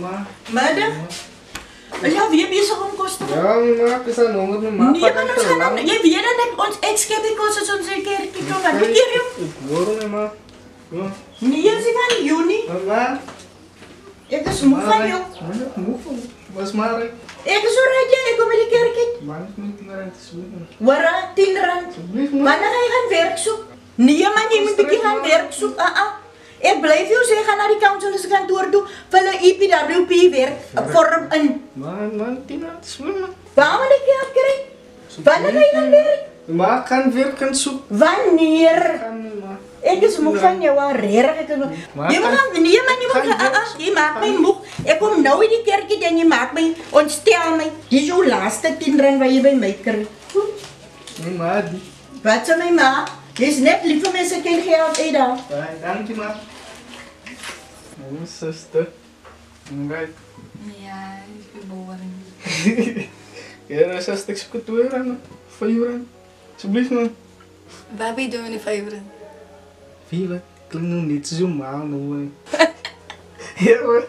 Ma. Madam? Ja, wie bezig om kos te maak? Ja, ma, is aan honger, ma. Nee, maar ons gaan nou... Jy weet dat ek ons skep die kos as ons 'n kerkie kom. Wat keer jy? Ik hoor nie, ma. Ja. Nee, jy van Junie. Ma. Ek is moe van jou. Ik moe van. Was maar ik. Ek is oral jy, ek kom by die kerkie. Maar ik moet naar het zoeken. Wara, 10 rand. Alsjeblieft, ma. Wanneer ga jy gaan werk soek? Nee man, jy moet bietjie gaan werk soek. Ek bly vir jou sê gaan na die council se kantoor toe vir 'n EPWP werk vorm in. Man, 10 rand is goed, man. Waar moet ek geld kry? Wanneer ga jy gaan werk? Ma, ik kan werken zoeken. Wanneer? Kan nie, ma. Ek is moeg van jou, regtig. Jy moet gaan, nee man, jy moet gaan. Jy maak my moeg. Ek kom nou in die kerkie en jy maak my, ontstel my. Dis jou laaste 10 rand wat jy by my kry. Nee, ma, die. Wat sê my ma? Jy's net lief vir mense geen geld uit daar. Dank je, ma. Mijn zuster. Right. Ja, ik ben boring. Ja, dan zegt ik zoek 2 rand. 5 rand. Alsjeblieft, man. Waar ben je doen in 5 rand? 4 rand. Klinkt nog niet zo maal, man. Ja, maar.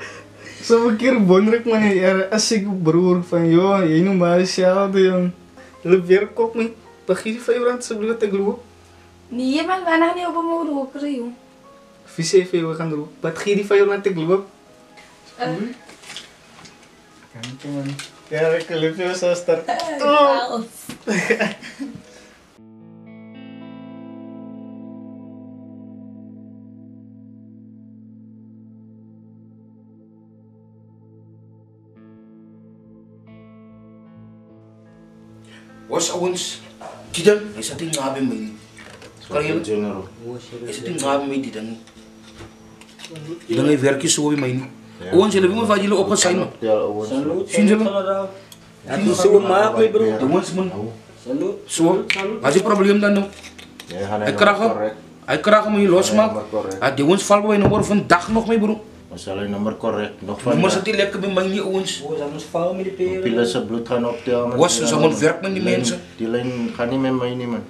Zo'n keer wonder ik me, ja, als ik broer van, joh, jij noemt maar hetzelfde, jong. Je werk op me. Dan geef je 5 rand, alsjeblieft, ik loop. Nee, man, wanneer niet op een moeder roken, joh. Vies even, we gaan erop. Wat geef je die 5 rand, ik loop. Dank je, man. Ja, ik loop je zo sterk. Was ouens, Tidan, hy sit nie naby my nie. Kan jy General. Hy sit nie naby my die ding nie. Die ding hy werk nie so by my nie. Ouens, julle weet maar wat julle opgesign het. Ja, ouens. Sien julle? Ja, dis so maak my bro. Die ouens man. Salut. So, wat is die probleem dan nou? Ja, gaan Hy krag hom. Hy krag hom hier losmaak. Die ouens val by my nommer vandag nog my bro. Ons sal die nommer korrek nog van. Nommer sit nie lekker by my nie ouens. Ons aan ons val met die pere. Pille se bloed gaan optel. Was ons moet werk met die mense. Die lyn gaan nie met my nie man.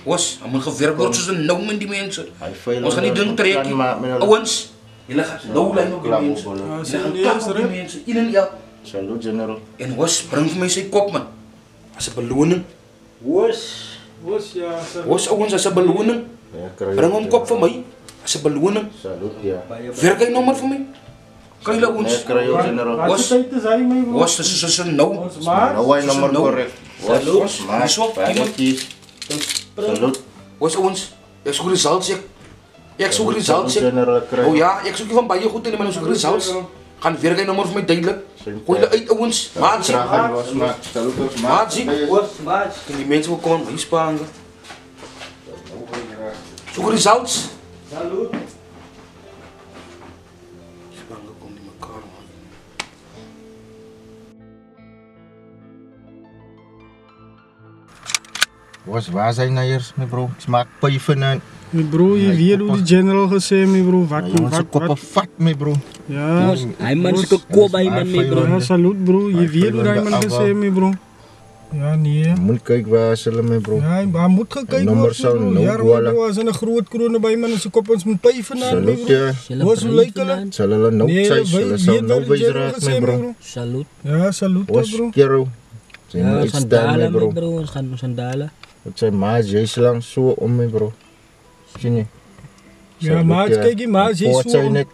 Was, ons moet gewerk word soos 'n nou met die mense. Hy veil. Ons gaan nie ding trek nie. Ouens, julle gaan nou lyn op die mense. Julle gaan kap op die mense. In en ja. Salut General. En was bring vir my sy kop man. As 'n beloning. Was ja. Was ouens as 'n beloning. Ja, kry. Bring hom kop vir my. As 'n beloning. Salut ja. Werk hy nommer vir my. Kry hulle ons. Nee, kry jou General. Was tyd is hy my bro? Was dis so nou. Nou hy nommer korrek. Salut. Maar Dis wat iemand kies. Salut. was ons. Ek soek results ek. Ek soek results ek. General kry. O ja, ek soek van baie goed in my soek results. Gaan werk hy nommer vir my duidelik. Gooi hulle uit ouens. Maar sien. Was maar. Salut ons maar. Maar sien. Was. En die mense wil kom hier spaang. Soek results. Salut. Spaang kom nie mekaar man. Was waar zijn nou eerst, mijn bro? Ik smaak pijven en... Mijn bro, je weet hoe die general gezegd, mijn bro. Onze koppen vat, mijn bro. Ja. Hij man se kop by man mee bro. Ja, salut bro. Je weet hoe die man gezegd, mijn bro. Ja, nee. Moet kijken waar ze mijn bro. Ja, maar moet gekeken Nummer zou worden. nou Ja, gwala. bro, als een groot kroon bij man, ze kop ons met pijven aan, mijn Salut bro. ja. Hoe lijkt het? Zal hulle nou Nee, zijn, wij hulle zou weten nou wat wijs die general raak, gezegd, mijn mijn bro. bro. Salut. Ja, salut Was bro. kero. Zijn Ja, moet ons gaan uitstaan, mijn dalen bro. bro. Ons gaan dalen. Het zijn maas, jij lang zo om, mijn bro. Zie je? Ja, maar kijk je maar, je is Voort zijn zo. het.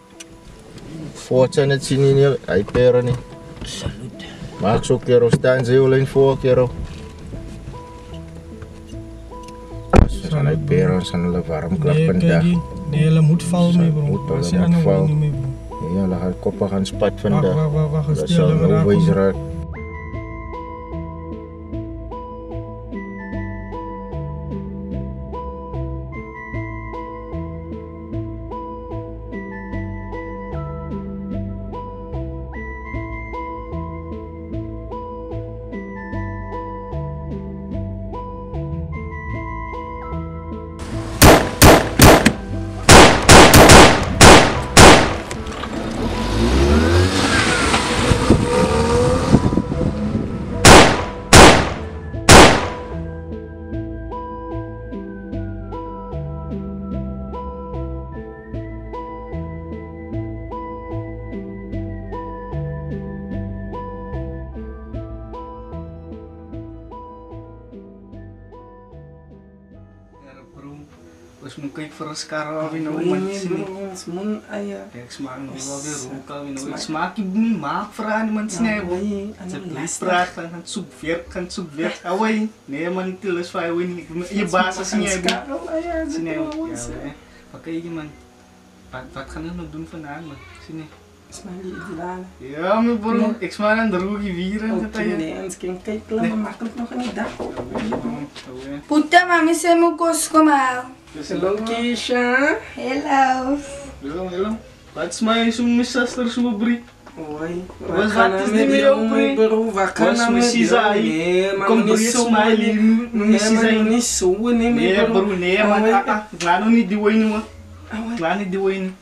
Voort zijn het zien niet, hij peren niet. Salut. Maak zo kero, staan ze alleen voor kero. Als hij peren, zijn hulle warm Nee, klappen kijk daar. je. Nee, hulle moet vallen, mijn bro. Moet, Als hulle je moet aan vallen. niet, mijn bro. Ja, hulle gaan koppen gaan spat Wacht, vandaag. wacht, Dat stil, zal we nou wijs raken. raak. Moet kijken voor een scar weer nou man. Smoon aya. Kijk, smaak nog wel weer rook weer nou. Smaak je niet maak voor aan iemand snijden. Ze praat gaan zoek werk. Away. Nee man, niet te lust van je baas is niet snijden. Wat kijk je man? Wat gaan we nog doen vandaag man? Zie je? Ja, mijn bro, ik smaak aan de roegie vieren. Nee, anders kan ik kijken, makkelijk nog een dag. Puta, mami, se me cosco mal. Hello, Keisha. Hello. Hello. Wat smaak je zo'n missaster zo'n brie? Oi, wat is niet meer op bro? Wat is missie kom brie smiley, niet zo, nee bro, nee man, ik laat nog niet die wijn man. Ik laat niet die wijn.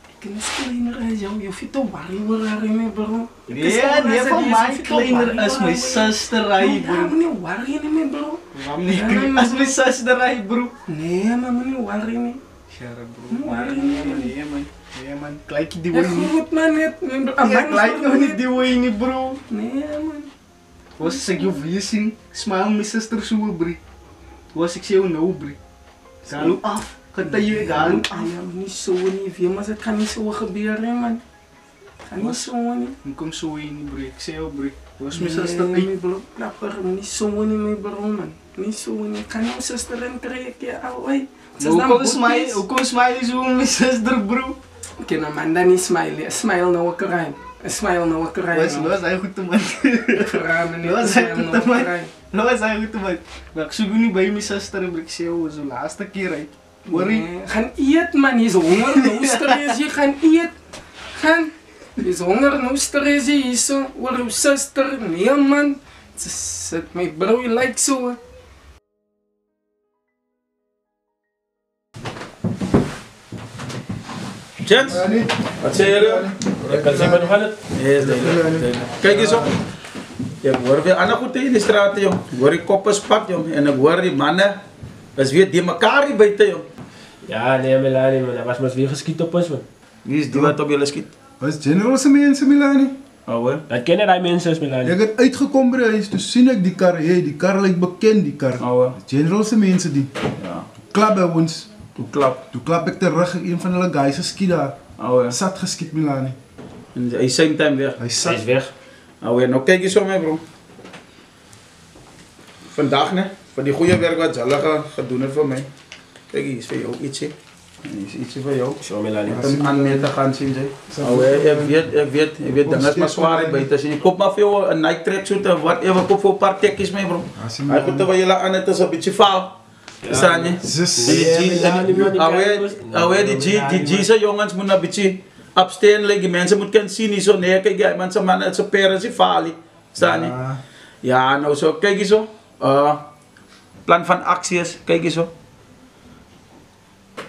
Je vindt toch warm bro? Nee, van mij kleiner als mijn zuster, bro. Niet warm, bro. Waarom niet als mijn zuster, bro? Nee, maar niet warm. Shara, bro. Nee, man. Gelijk je die wijn niet. Goed, man, net. Gelijk nog niet die wijn niet, bro. Nee, man. Was ik je viezing? Smaal mijn zuster zo, bro. Was ik zo nou, bro. Galu af. Kata je galu af. Niet zo, niet veel, maar het kan niet zo gebeuren, man. Kan niet zo, niet. Ik kom zo in, bro. Ik zei al, bro. Was mijn zuster niet, bro. Niet zo, niet, bro, man. Niet zo, niet. Ik kan niet mijn zuster intrekken, alweer. Hoe kom smiley zo mijn zuster, bro? Ik kan een man dan niet smiley. Smile nou een keer. Smile nou een keer. Was hij goed te man. Was hij goed te man. Maar ik zoek niet bij mijn zuster, bro. Ik zei al, zo laatste keer uit. Gaan eten, man. Je is honger, nou stress je. Gaan eten. Gaan. Je is honger, nou stress je. Je zo. Waar je zuster. Nee, man. Zet mijn bro, je lijkt zo. Jens, wat zei je? Ik kan zeggen nog aan het. Kijk eens op. Ik hoor weer ander goed in de straat, joh. Ik hoor die koppen spat, joh. En ik hoor die mannen. Dat is weer die elkaar hier buiten, joh. Ja, nee, Melanie, man. Dat was maar weer geschiet op ons, man. Wie is die wat op jullie schiet? Was generalse mensen, Melanie? Oh, hoor. Dat kennen die mensen, Melanie. Ik heb uitgekomen bij huis, dus zie ik die kar. Hey, die kar lijkt bekend, die kar. Oh, hoor. Generalse mensen die. Ja. Klap bij ons. Toen klap ik terug, een van de guys geschiet daar. Oh, hoor. Zat geschiet, Melanie. En hij is same time weg. Hij is weg. Oh, hoor. Nou kijk eens om, hè, bro. Vandaag, ne? Voor die goede werk wat Jalla gaat doen voor mij. Kijk, hier is voor jou ietsje. Hier is ietsje voor jou. Zo, Melanie. Ik kan aan mee te gaan zien, zeg. Oh, ik weet, dan is maar zwaar buiten. Je koopt maar veel een Nike tracksuit of whatever, koop voor een paar tekjes mee, bro. Hij komt er wel je aan, het is een beetje faal. Staan je? Die G's jongens moeten een beetje opstaan, die mensen moeten zien, niet zo nee, kijk jij, mensen man, het is een peren, ze falie. Staan je? Ja, nou zo, kijk eens zo. Plan van acties, kijk eens zo.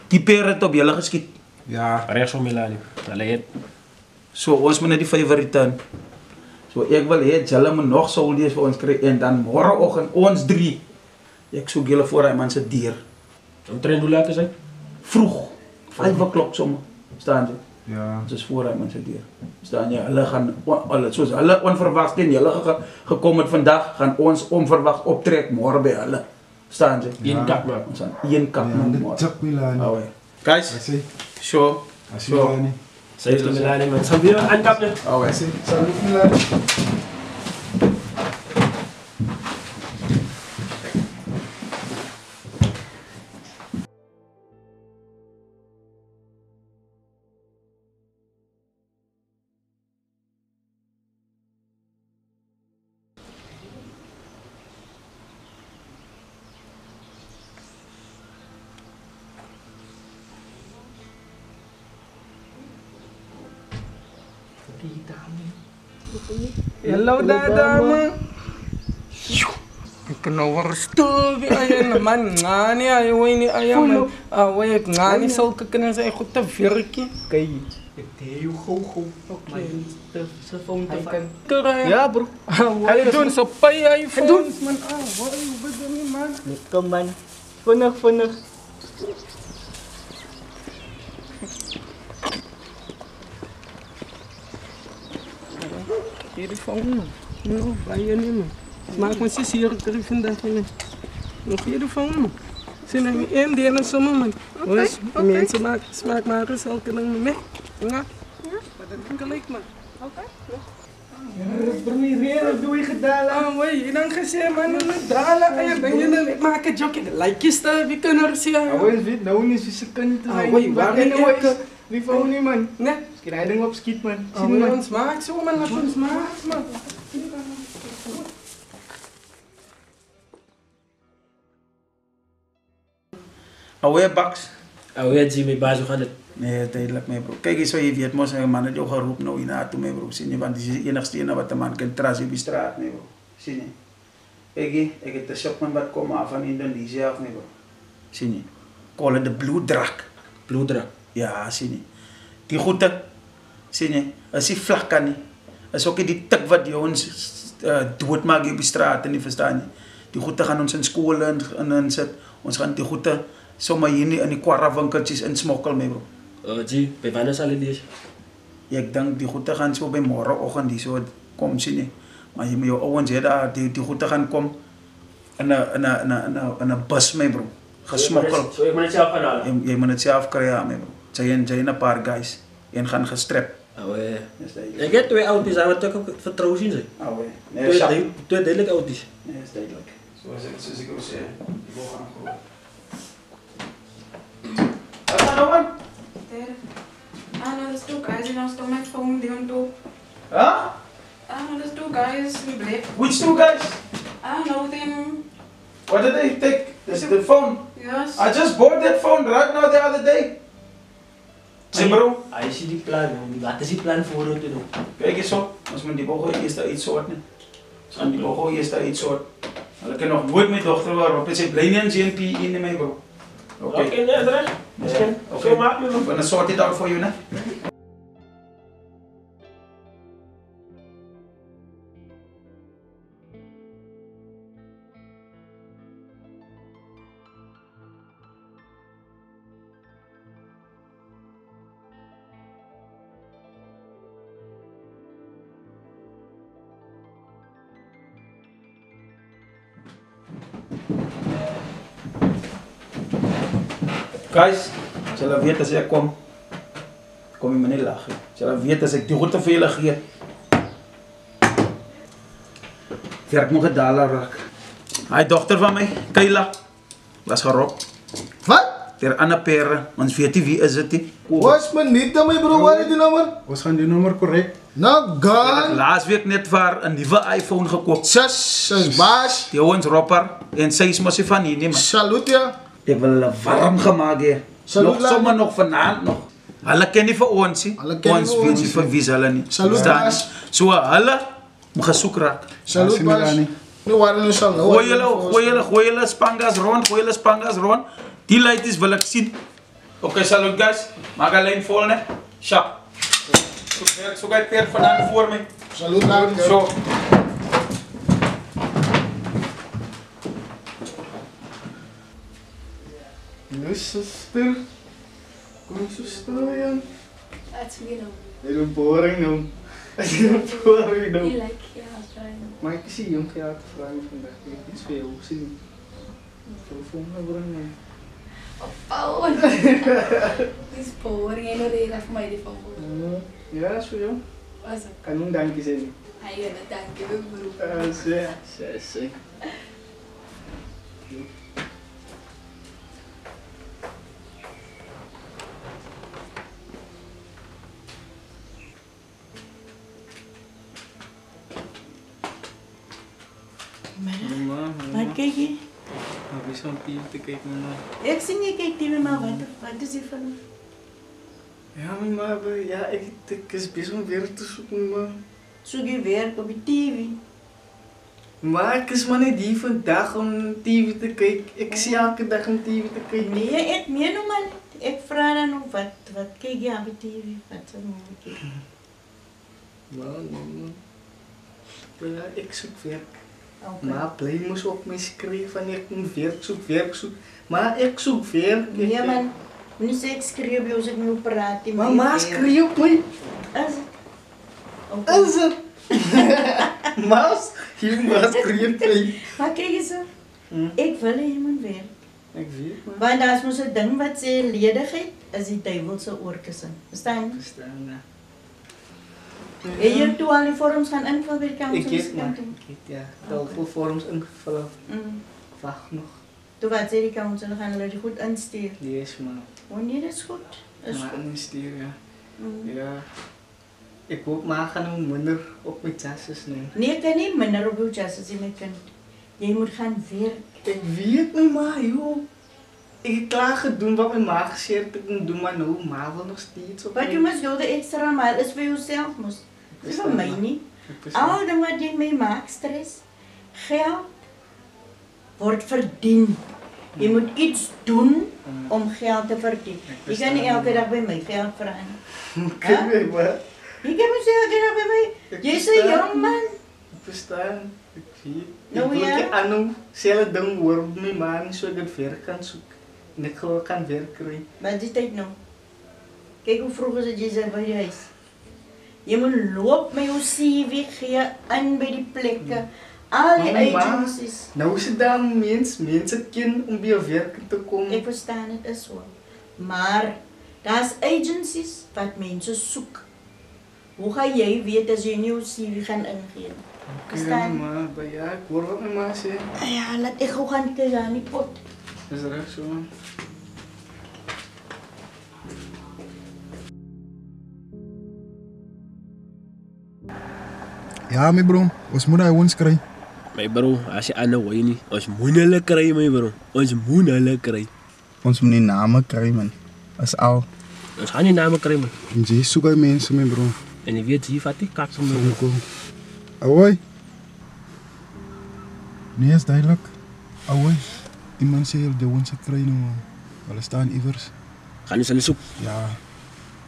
Keeper het op jullie geschiet. Ja. Rechts van Melanie. Alleen. Zo, ons moet naar die favorite. Zo, ik wil het, jullie moeten nog soldiers voor ons krijgen en dan morgenochtend ons 3. Ik zoek jullie voor een mensen dier. Omtrent hoe laat is het? Vroeg. 5 o'clock zomaar. Staan ze. Ja. Dat is voor een mensen dier. Staan je, hulle gaan, zoals hulle onverwachts in jullie gekomen vandaag, gaan ons onverwacht optrekken morgen bij hulle. Staan ze. Eén kap man. Eén kap man morgen. Melanie. Guys, show. Melanie. Zeg de Melanie man. Zijn we weer aankappen? Salut, Melanie. Hello, dama. Ik kan nou stil weer naman ngani ayo ini ayam. Away ngani zulke kunnen zijn goed te werken. Kijk, ik heel goed. Oké. Ze phone te kan keren. Ja, bro. Hij doen zo pay iPhone. Man, wat bedoel je man? Kom man. Vinnig. Telefoon. No, bij je niet man. Maak me zes hier terug vandaag. Nog telefoon. Sien nou een die ene sommer man. Ons mense maak smaak maar eens elke ding mee. Ja. Maar dat kan gelijk man. Bro, hier doe je gedaan. Ah, wait, dan gezegd man, dalen. Ay, ben je dan, ik maak een joke. Like is dat, wie kan er zien? Ah, wait, weet nou niet, ze kunnen te Ah, wait, waar ben je? Wie van niet man? Nee. Skijding op skiet man. Ah, Zien man. ons maakt zo man, laat ons maken man. Alweer Baks. Alweer zie je baas, hoe gaat het? Nee, duidelijk mee bro. Kijk eens zo, je weet moest een man het jou geroep nou in naartoe mee bro. Zie je, want die is de enigste ene wat de man kan trassen op de straat mee bro. Zie je. Kijk, ik heb de shopman wat komen af van Indonesië af mee bro. Zie je. Callen de bloeddrak. Bloeddrak? Ja, zie je. Die goede, zie je, als die vlak kan niet. Als ook die tik wat die ons doodmaak op de straat, niet verstaan je. Die goede gaan ons in scholen en zet. Ons gaan die goede zomaar hier in die kwarrawinkeltjes insmokkel mee bro. Zie, bij wanneer zal het deze? Ja, ik denk die goede gaan zo bij morgenochtend die zo komen zien. Maar je moet je ouwens zeggen, die goede gaan komen in een bus mee bro. Gesmokkeld. Zo, ik moet het zelf gaan halen? Je moet het zelf krijgen mee bro. Zijn een paar guys. En gaan gestrapt. Alweer. Ik heb 2 auto's aan, wat ik ook vertrouwen zien zijn. Alweer. Nee, 2 duidelijke auto's. Nee, dat is duidelijk. Zoals ik ook zei. Die wil gaan groeien. Wat gaan we doen? Ah, no, there's 2 guys in our stomach phone doing too. Huh? Ah, no, there's 2 guys in black. Which 2 guys? Ah, no, them. What did they take? This is the phone. Yes. I just bought that phone right now the other day. Zie bro. Hij ziet die plan, wat is die plan voor te doen? Kijk eens zo. Als men die bogo eerst daar iets soort nie. Als die bogo eerst daar iets soort. Hulle kan nog nooit mijn dochter waarop is. Ik blij niet aan GNP in mij bro. Oké, nee, terecht. Zo maak je I'm gonna sort it out for you, ne? Guys, zullen weten als ik kom je me niet lachen. Zullen weten als ik die goed te veel geef. Werk me gedaan raak. Hij dochter van mij, Kayla, was geropt. Wat? Ter Anna Pere, ons weet wie is het die? Was me niet aan mij bro, wat is die nummer? We gaan die nummer correct. Nou, Ik heb gaan. laatst week net voor een nieuwe iPhone gekocht. 6 baas. Die ons ropper en 6 moest je van hier nemen. Salut ja. Ik wil hulle warm gemaakt hier. Salut, Nog zomaar nog vanavond nog. Hulle ken niet voor ons, zie. Hulle ken nie Ons vir weet ons niet voor wie ze hulle niet. Salut, Verstaan baas. je? Zo hulle moet gesoek raken. Salut Asi baas. Milani. Nu waren we zo. Gooi jullie spangas rond. Die lights wil ik zien. Oké, salut guys. Maak alleen vol, ne? Sharp. Zo ga je per vanavond voor me. Salut lang. Zo. Dus zuster. Kom zuster yan. That's me now. Heel boring nou. Heel boring nou. You like, yeah, trying. Maar ik zie jong gehaald vragen vandaag. Ik heb iets veel zien. Telefoon brengen. Oh, it's boring. I know they have my phone. Ja, zo jong. What's up? Kan nung dankie zijn. I gonna thank you, bro. Sim. Wat kijk je? Heb je zo'n TV te kijken naar? Ik zie je kijkt TV, maar wat is die van? Ja, maar ja, ik is best wel weer te zoeken, maar. Zoek je werk op je TV. Maar ik is maar niet die vandaag om TV te kijken. Ik zie elke dag een TV te kijken. Nee, ik meen nog maar niet. Ik vraag dan nog wat kijk je op je TV? Wat zou je kijken? Man. Ja, ik zoek werk. Okay. Maar blij moest ook mij schrijven van ik moet werk zoek. Maar ik zoek werk. Nee man, nu zeg ik schreeuw bij ons, ik moet praten. Mama schreeuwt mij. Is het? Okay. Is het? Maas, hier maar schreeuwt mij. Maar kijk eens, ik wil iemand werk. Ek weet man. Want daar is mos 'n ding wat sê ledigheid is die duiwel se oorkussing. Verstaan? Verstaan ja. Het jy toe al die vorms gaan invul by die Ek counselors? het maar. Ek het ja. Al veel vorms ingevul. Wacht nog. Toe wat sê die counselor gaan hulle dit goed instuur? Yes man. Wanneer dit is goed? Is Maar goed. instuur ja. Ja. Ek hoop maar gaan nou minder op my chances neem. Nee, ek kan nie minder op jou chances hê my kind. Jy moet gaan werk. Ek weet my ma, joh. Ek het klaar gedoen wat my ma gesê het ek moet doen, maar nou ma wil nog steeds op But you must go the extra mile is vir jouself mos. Dis vir my nie. Al die wat jy mee maak stres. Geld word verdien. Jy moet iets doen om geld te verdien. Jy kan nie elke dag by my geld vra nie. Kyk my ma. Jy kan mos elke dag by my. Jy's 'n jong man. Ek verstaan. Ek weet. Nou Ek wil ja. nie aan nou selfe ding hoor op my ma nie, so ek het werk kan soek. En ek gewoon kan werk kry. Maar dis tyd nou. Kyk hoe vroeg is dit jy sê by die huis. Jy moet loop met jou CV gee in by die plekke. Al die Maar my ma, agencies. nou is dit daar mense ken om by jou werk te kom. Ek verstaan dit is so. Maar daar's agencies wat mense soek. Hoe gaan jy weet as jy nie jou CV gaan ingee nie? Verstaan? Ma, maar ja, ek hoor wat my ma sê. Ja, laat ek gou gaan kyk aan die pot. Is reg so. Ja, my bro. Ons moet daai ons kry. My bro, as jy aanhou hoor nie, ons moet hulle kry my bro. Ons moet hulle kry. Ons moet nie name kry man. As al. Ons gaan nie name kry man. En jy soek hy mense my bro. En jy weet hier vat die kak van my bro. Awai. Nee, is duidelik. Awai. Iemand sê de ons kry nou man. Hulle staan iewers. Gaan ons hulle soek. Ja.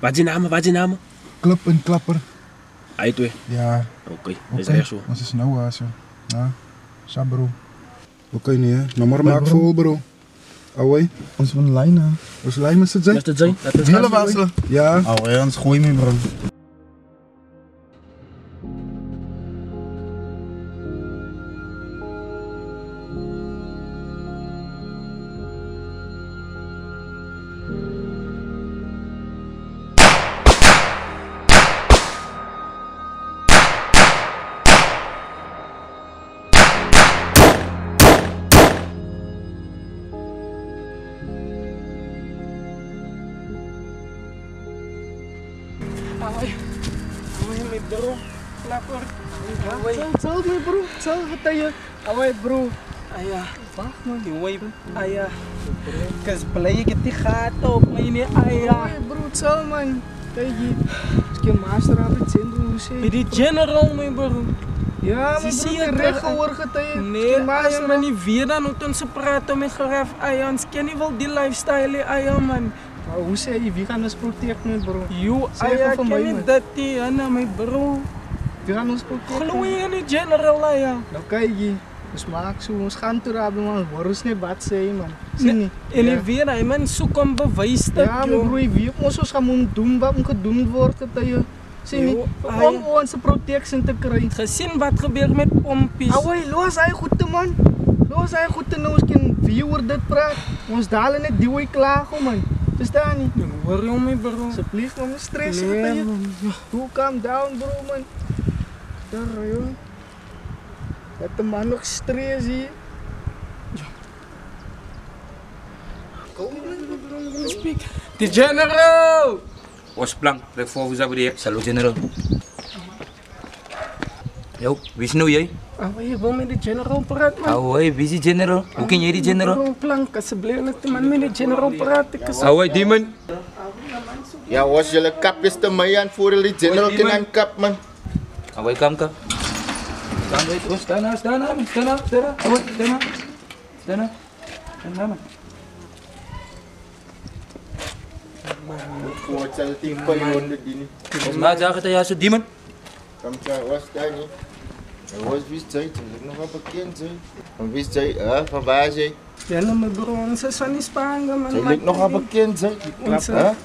Wat is die name? Klip en klapper. Hy twee. Ja. Oké, dis reg so. Ons is nou daar so. Ja. Sa bro. Oké nee, nommer maak vol bro. Awai. Ons van lyne. Ons lyn is dit jy? Dis dit jy. Dat is Hele wasle. Ja. Awai, ons gooi my bro. Awai, my bro. Klapper. Sal my bro. Sal getye. Awai bro. Aya, wag man, die wave. Aya. Kas bly ek het die gat op my nie. Aya. Awai bro, sal man. Kyk hier. Ek kan master aan het sien hoe sê. By die general my bro. Ja, my bro, jy reg gehoor getye. Nee, maar man nie weet dan hoe ons praat om met geraf. Aya, ons ken nie wel die lifestyle aya man. Maar hoe sê jy, wie gaan ons protek my bro? Jo, aya, ken nie dit nie, Anna, my bro. Wie gaan ons protek? Glo jy in die general, aya? Nou kyk jy, ons maak so, ons gaan toe raad, man, hoor ons nie wat sê jy, man. Sien nie? En jy weet, hy man, soek om bewys te ja, my bro, jy weet, ons gaan moet doen wat moet gedoen word, getye. Sien nie? Om ons protection te kry. Gesien wat gebeur met pompies. Awai, los hy goede, man. Los hy goede, nou ons kan wie oor dit praat. Ons daal net die way klaag, man. Verstaan nie? Hoor jy my bro? Asseblief, man, stress nee, man. Calm down, bro, man. Daar, joh. Dat de man nog stress hier. Kom, man, speak. The general! Os blank, plek voor vous abonneer. Salut general. Yo, wie is nou jij? Je wil met de general praten, man. Hoi, wie is die general? Hoe ken jij die general? Plank, alsjeblieft, laat de man met de general praten. Hoi, die man. Ja, was jullie kapjes te mij aan voor jullie general kan aan kap man. Hoi, kamka. Staan weet, oh, staan nou. Hoi, staan nou. Wat zal het in van je onder die niet? Volgens mij zagen het ja zo die man. Kom zo, was daar niet. Hij was wist zij, toen ik nog wel bekend zijn. Van wist zij, van waar zij? Ja, nou mijn bro, ons is van die Spaanse man. Zij lijkt nog wel bekend zijn.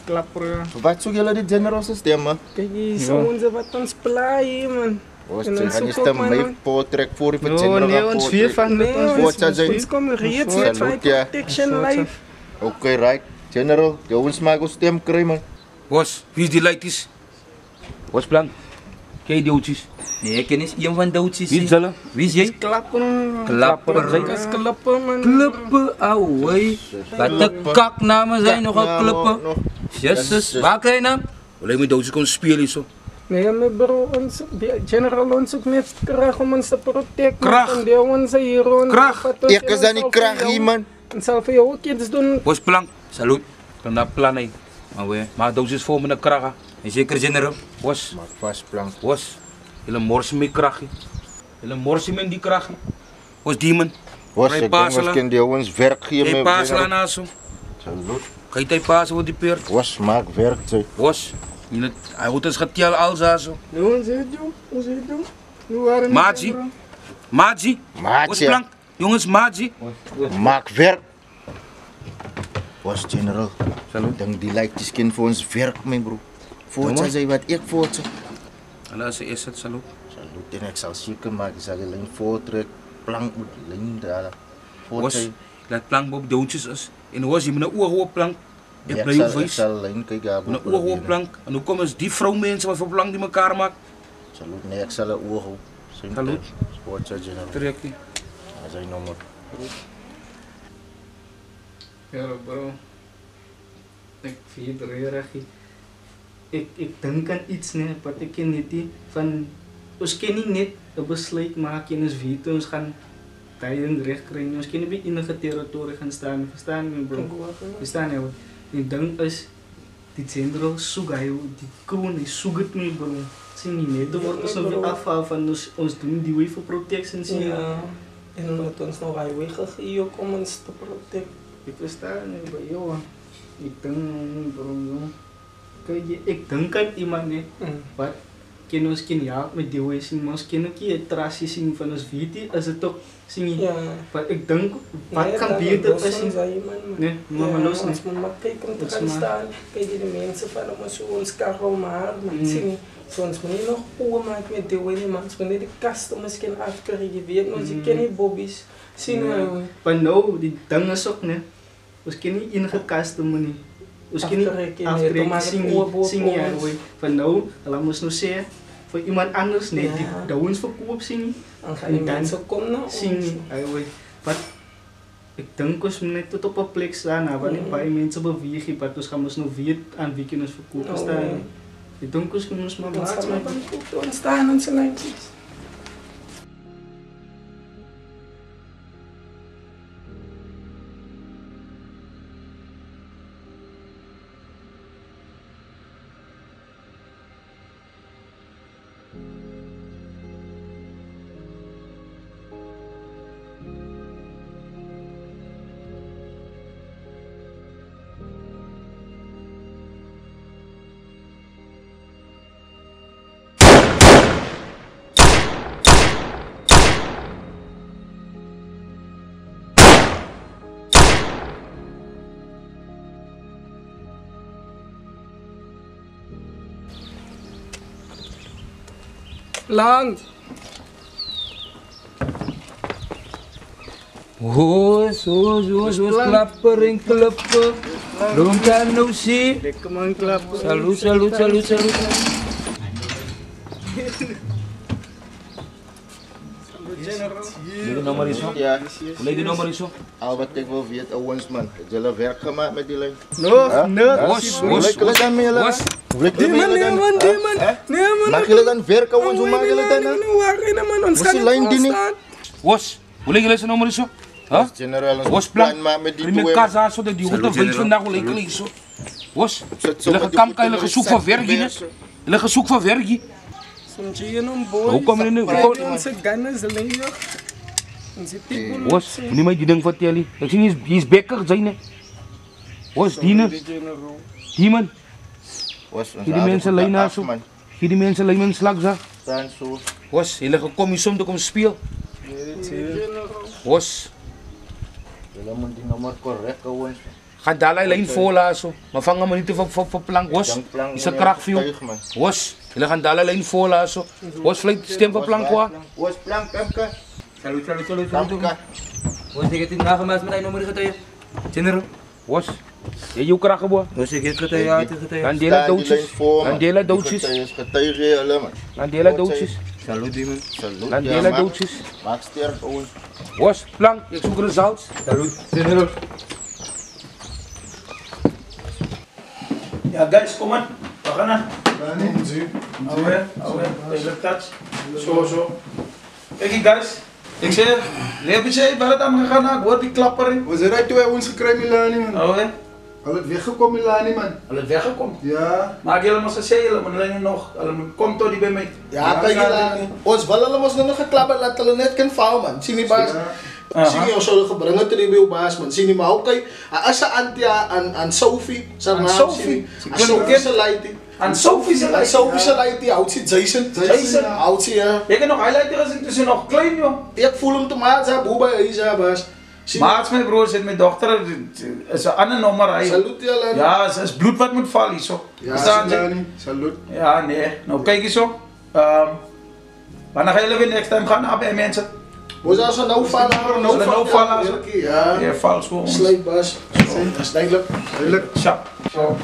Klapper. Wat zoeken jullie die general systeem man? Kijk, hier is onze wat ons plaaien man. Was En dan gaan zoek is op, man, my man. portrek voor die No, general nee, ons weer van dit. Ons kom reeds met Salut, Fight ja. Protection Live. Okay, right. General, jy ons maak ons stem kry man. Was, wie is die leities? Was plan? Ken je die oudjes? Nee, ik ken eens een van de oudjes. Wie is hulle? Wie is jij? Klappen. Klapper. Dis klippen, man. Klippen, ouwe. Wat de kaknamen zijn nog al klippen. Jezus, waar krijg je naam? Alleen met oudjes kon spelen zo. Nee, my bro, die general ons ook net krag om ons te protect. Krag. En die onze hier. Krag. Ek is aan die krag hier man. En zal voor jou ook iets doen. Was plan? Salut. Dan dat plan hé. Maar oudjes voor me een kracht. En zeker general. Was. Maar vast plan. Was. Hele morsen met kracht. Hele morsen met die kracht. Was die man. Was ek dink ons kan die ons werk gee met. Hey pasla na so. Salut. Kijk hij pasen wat die peer. Was maak werk sy. Was. Hij moet eens getel al zo. Nu ons het doen. Ons het doen. Nu waren Maatje. Maatje. Was plank. Jongens, Maatje. Maak werk. Was general. Salut. Dink die lijktjes kan vir ons werk my bro. Voortsa sy wat ek voortsa. Hulle is eers het salut. Salut en ek sal seker maak ek sal die lyn voortrek, plank moet lyn daar. Was dat plank op doontjies is. En was jy met 'n oorhoë plank. Ek bly op wys. Sal lyn kyk daar. 'n oorhoë plank. En hoe kom ons die vroumense wat vir plank die mekaar maak? Salut nee, ek sal 'n oog hou. Salut. Voortsa general. Trekkie. As hy nommer. Ja bro. Ek weet regtig. Ik denk aan iets nee, wat ik ken niet van ons ken nie net 'n besluit maak en ons weet ons gaan tydens reg kry. Ons ken nie by enige territorie gaan staan, verstaan jy bro? Verstaan jy? Die ding is die general soek hy die kroon, hy soek dit nie bro. Sien nie net word ons nou afhaal van ons doen die way for protection sien. Ja. En met ons nou hy weg gegee ook om ons te protect. Ek verstaan nie by jou. Ek dink bro. Kijk, ik denk aan iemand nee, wat ken ons ken ja met die way sing, ons ken ook die trasie sing van ons weet is het toch sing ja. Wat ik denk wat kan beter is nee, maar los ons moet maar kyk om te gaan staan, kyk die mense van ons karro maar sing ons moet nie nog oormaak met die way man, ons moet net die kast miskien afkry, jy weet ons jy ken die bobbies sien nou. Maar nou die ding is ook nee, ons ken nie enige kast nie. Ons kan nie aftrek sing jy van nou, hulle moes nou sê vir iemand anders net die douens verkoop sing en gaan die mense kom na sing wat ek dink ons moet net tot op 'n plek staan waar nie baie mense beweeg nie, wat ons gaan ons nou weet aan wie kan ons verkoop staan. Ek dink ons moet ons maar maak ons staan ons lyntjies. Land. Hoes, klapper en klippe. Loom kan nou sien. Lekker man klapper. Salut. Lege nommer is op. Ja. Lege nommer is op. Al wat ek wil weet ouens man, het julle werk gemaak met die lyn? Was. Die man. Mag julle dan werk ouens, hoe maak julle dan? Ons gaan die lyn dien. Was. Hoe lege julle nommer is op? Huh? General ons plan maak met die twee. Casa so dat die hoete wys vandag hoe lege is so. Was. Hulle gekam kan hulle gesoek vir werk hier. Hulle gesoek vir werk hier. Hoe kom jy nou? Ons gaan is leeg. Was, nie my die ding vertel nie. Ek sien jy's bekker syne. Was diene. Die man. Was ons. Die mense lê na so. Die mense lê in slag sa. Dan so. Was, hulle gekom hier om te kom speel. Was. Hulle moet die nommer korrek ouens. Gaan daai lyn vol daar so. Maar vang hom nie te vir plank was. Dis 'n krag vir jou. Was. Jullie gaan daar alleen vol laten. Was vlijt stem van plank qua. Was plank, Pemke. Salut. Was ik het in nagemaakt met een nummer getaya? General. Was. Je kraken boy. Was ik het getaya? Dan delen doodjes. Dan delen doodjes. Getuigen alleen maar. Dan delen doodjes. Salut die man. Salut. Dan delen doodjes. Maak sterk ons. Was plank. Ik zoek er een zout. Salut. General. Ja, guys, kom aan. We gaan naar. Nee, Ouwe, even touch. Zo. Kijk guys. Ik zeg, leefje, waar het aan gegaan is, ik hoor die klapper. We zijn uit toen wij ons gekregen Milani man. Ouwe. Al het weggekomen Milani man. Al het weggekomen? Ja. Maar ik helemaal zeggen, maar alleen nog, komt toch die bij mij. Ja, kijk je ons wel allemaal nog geklapperd, laat hulle net kan val man. Zie nie baas. Zie jy ons sou gebring het die by baas man. Zie nie maar okay. As 'n antie aan Sophie, sy naam Sophie. Sophie se lady. Aan Sophie se lady. Sophie se lady, houdt sy Jason. Houdt sy ja. Jy kan nog highlighter as ek tussen nog klein joh. Ek voel hom te maak, sy boe by hy se baas. Maar my broer sê my dogter is 'n ander nommer hy. Salut julle. Ja, is bloed wat moet val hierso. Ja, salut. Ja, nee. Nou kyk hierso. Wanneer gaan julle weer next time gaan na by mense? Ons as nou val, nou val. Ja. Ja, vals voor ons. Sluit bas. Dat is duidelijk. Duidelijk. Sjap. Zo.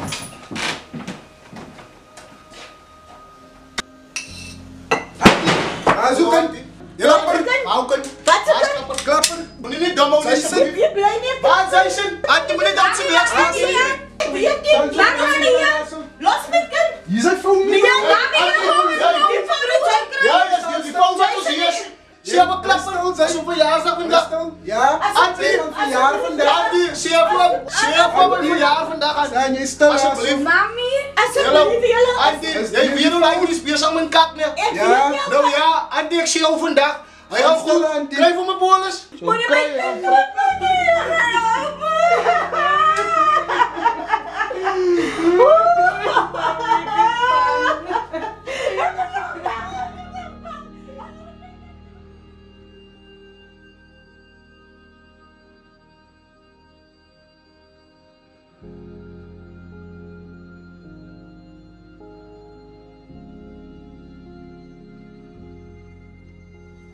Zoeken. Klapper. Hou kan. Wat zoeken? Klapper. Moet je niet dom houden. Je blij niet. Waar zijn ze? Antie, moet je dat zien. Weet je, laat me hier. Los met kind. Hier zijn voor mij. Ja, laat me hier. Ja, die vrouw zat ons hier. Ze hebben klapper. Ze is op verjaardag vandaag. Ja. Antie, verjaardag vandaag. Antie, ze hebben verjaardag vandaag. Zijn je stil? Alsjeblieft. Mami, alsjeblieft. Antie, jij weet hoe hij is bezig met een kak. Ja. Nou ja, Antie, ik zie jou vandaag. Hij houdt goed. Krijg voor mijn bolles. Moet je mij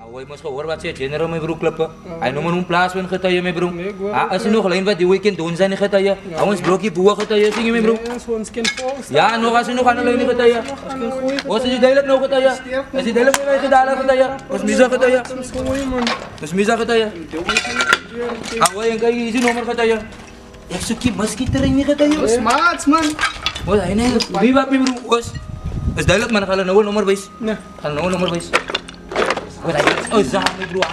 Awai mas gehoor wat sê General my broer klippe. Hy noem hom plaasman getye my broer. As jy nog alleen wat die weekend doen zijn getye. Ons blokkie boe getye sien jy my broer. Ja, nog as jy nog aan hulle getye. Ons is duidelik nog getye. As jy duidelik my gedale getye. Ons misa getye. Ons misa getye. Awai en kyk hier nommer getye. Ek soekie muskieter nie getye. Smaats man. Wat hy nee, wie wat my broer ons. Is duidelik man gaan hulle nou 'n nommer wys. Nee. Gaan nou 'n nommer wys. Wat hy oh zaak my broer.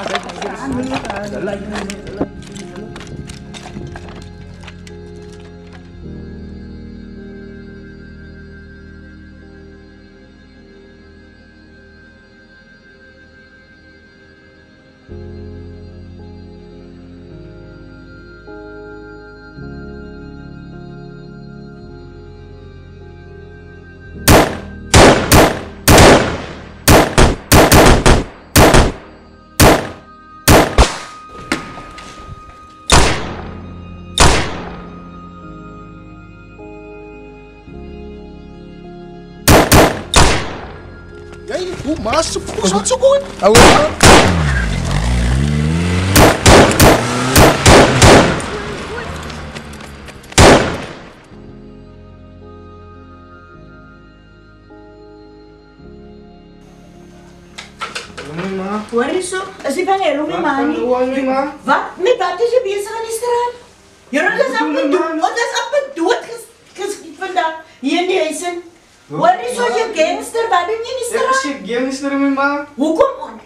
Jij, hoe maas, hoe zat zo goed? Hoor je zo? Is die van Elomie man niet? Wat? Met wat is je bezig aan die straat? Jullie is op het dood. Wat is op het dood geschiet vandaag? Hier in die huizen. Hoor je zo, je gangster? Wat doen je in die straat? Ik zie gangster mijn ma. Hoekom?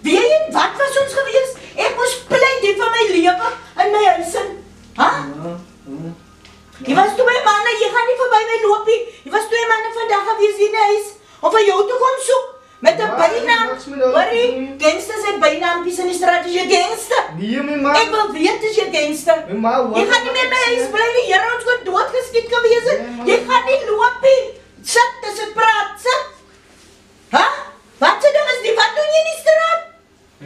Weet je, wat was ons geweest? Ik moest pleiten van mijn leven en mijn huizen. Huh? Je was toen mijn mannen, je gaat niet voorbij mij lopen. Je was toen mijn mannen vandaag geweest in huis. Om van jou te komen zoeken. Met een bijnaam. Hoor je? Gangster zijn bijnaampjes in de straat, is je gangster. Nee, mijn ma. Ik wil weten, is je gangster. Je gaat niet meer bij huis blijven, hier ons gewoon doodgeschiet geweest. Je gaat niet lopen. Zet, dat is het praat, zet. Huh? Wat ze doen is die, wat doe je in die straat?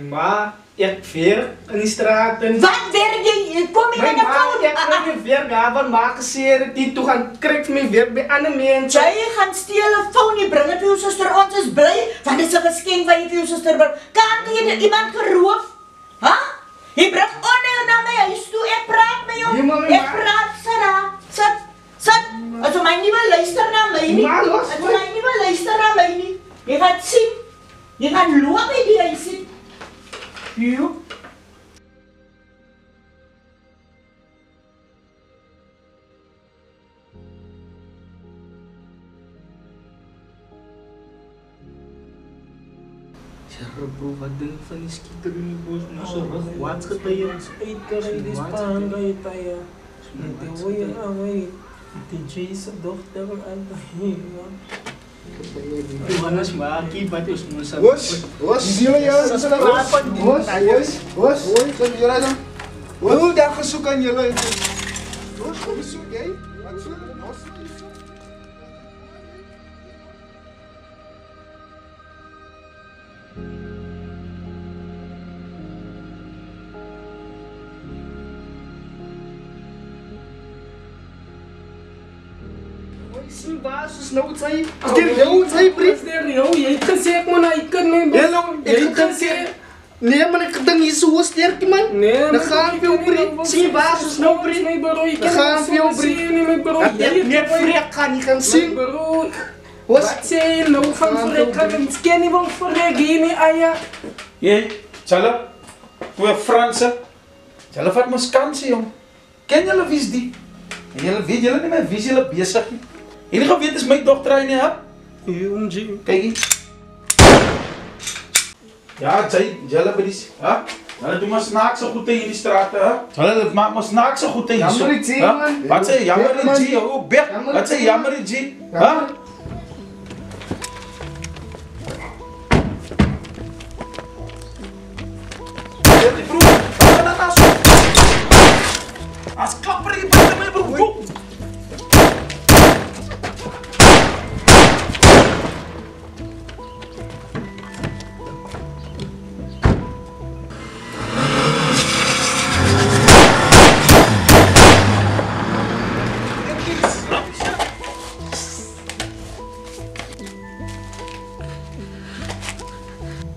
Ma, ik veer in die straat. Wat werk je? Kom nie met 'n fout. Ek kry nie weer gaven maak seer dit toe gaan kry my weer by ander mense. Jy gaan steel 'n foon, jy bring dit vir jou suster, ons is bly want dit is 'n geskenk wat jy vir jou suster bring. Kan jy iemand geroof? Ha? Jy bring onheil na my huis toe, ek praat met jou. Ek praat, Sarah. Sit. As jy my nie wil luister na my nie. As jy my nie wil luister na my nie. Jy gaan sien. Jy gaan loop by die huis sien. Jy bro, wat ding van die skieter in die bos, nou so rug, wat getijden? Uitkeren, die spaan ga je tijden. Die hoeie away, die Jay's dochter aan de Johannes Maki, wat is ons? Was, jullie ja, dat is een raad van die was, kan jullie dan? Hoe daar gezoek aan jullie? Was, kom zoek jij? Wat zoek? Sien baas, soos nou het sy, sy brief. Jy het gesê ek moet na die kind neem. Jy het gesê, nee man, ek dink hier so sterkie man. Nee, dan gaan vir jou brief. Sien baas, soos nou brief. Dan gaan vir jou brief. Jy net vrek gaan, jy gaan sien. Wat sê jy nou van vrek gaan, ek ken nie van vrek hier nie, Aya. Jy, Tjalla, twee Franse. Tjalla vat my skansie, jong. Ken julle wie's die? En julle weet julle nie meer wie's julle besig nie. Jullie gaan weet is my dochter hy nie, hè? Kijk hier. Ja, julle by die, hè? Julle doen maar snaakse goede in die straat, hè? Julle maak maar snaakse goede hier. Jammer die G, man. Wat sê jammer die G? Oh, bek. Wat sê jammer die G? Hè? Die broer, wat dan nou so? As klapper hier buiten my broer, kom!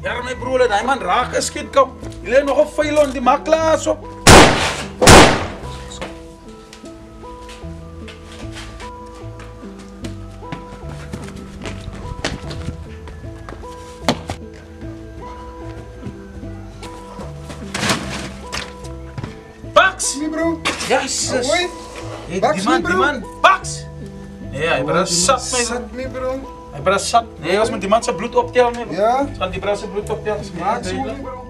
Ja, my broer, hy man raak geskiet kom. Jy lê nog 'n vuil on die maklaas op. Bax, my bro. Jesus. Hey, die man, Bax. Nee, hy brasat my bro. Hij bras zat. Nee, als met die man zijn bloed optellen. Nee, ja? Zal die bras zijn bloed optellen? Maak zo niet, bro.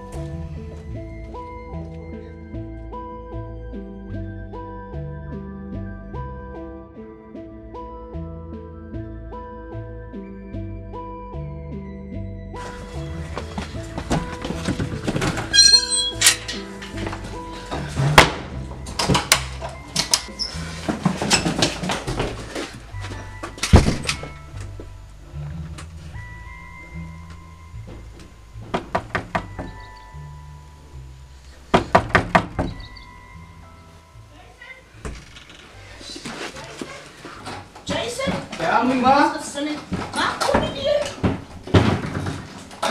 Ja, my ma. Ma, kom nie deur.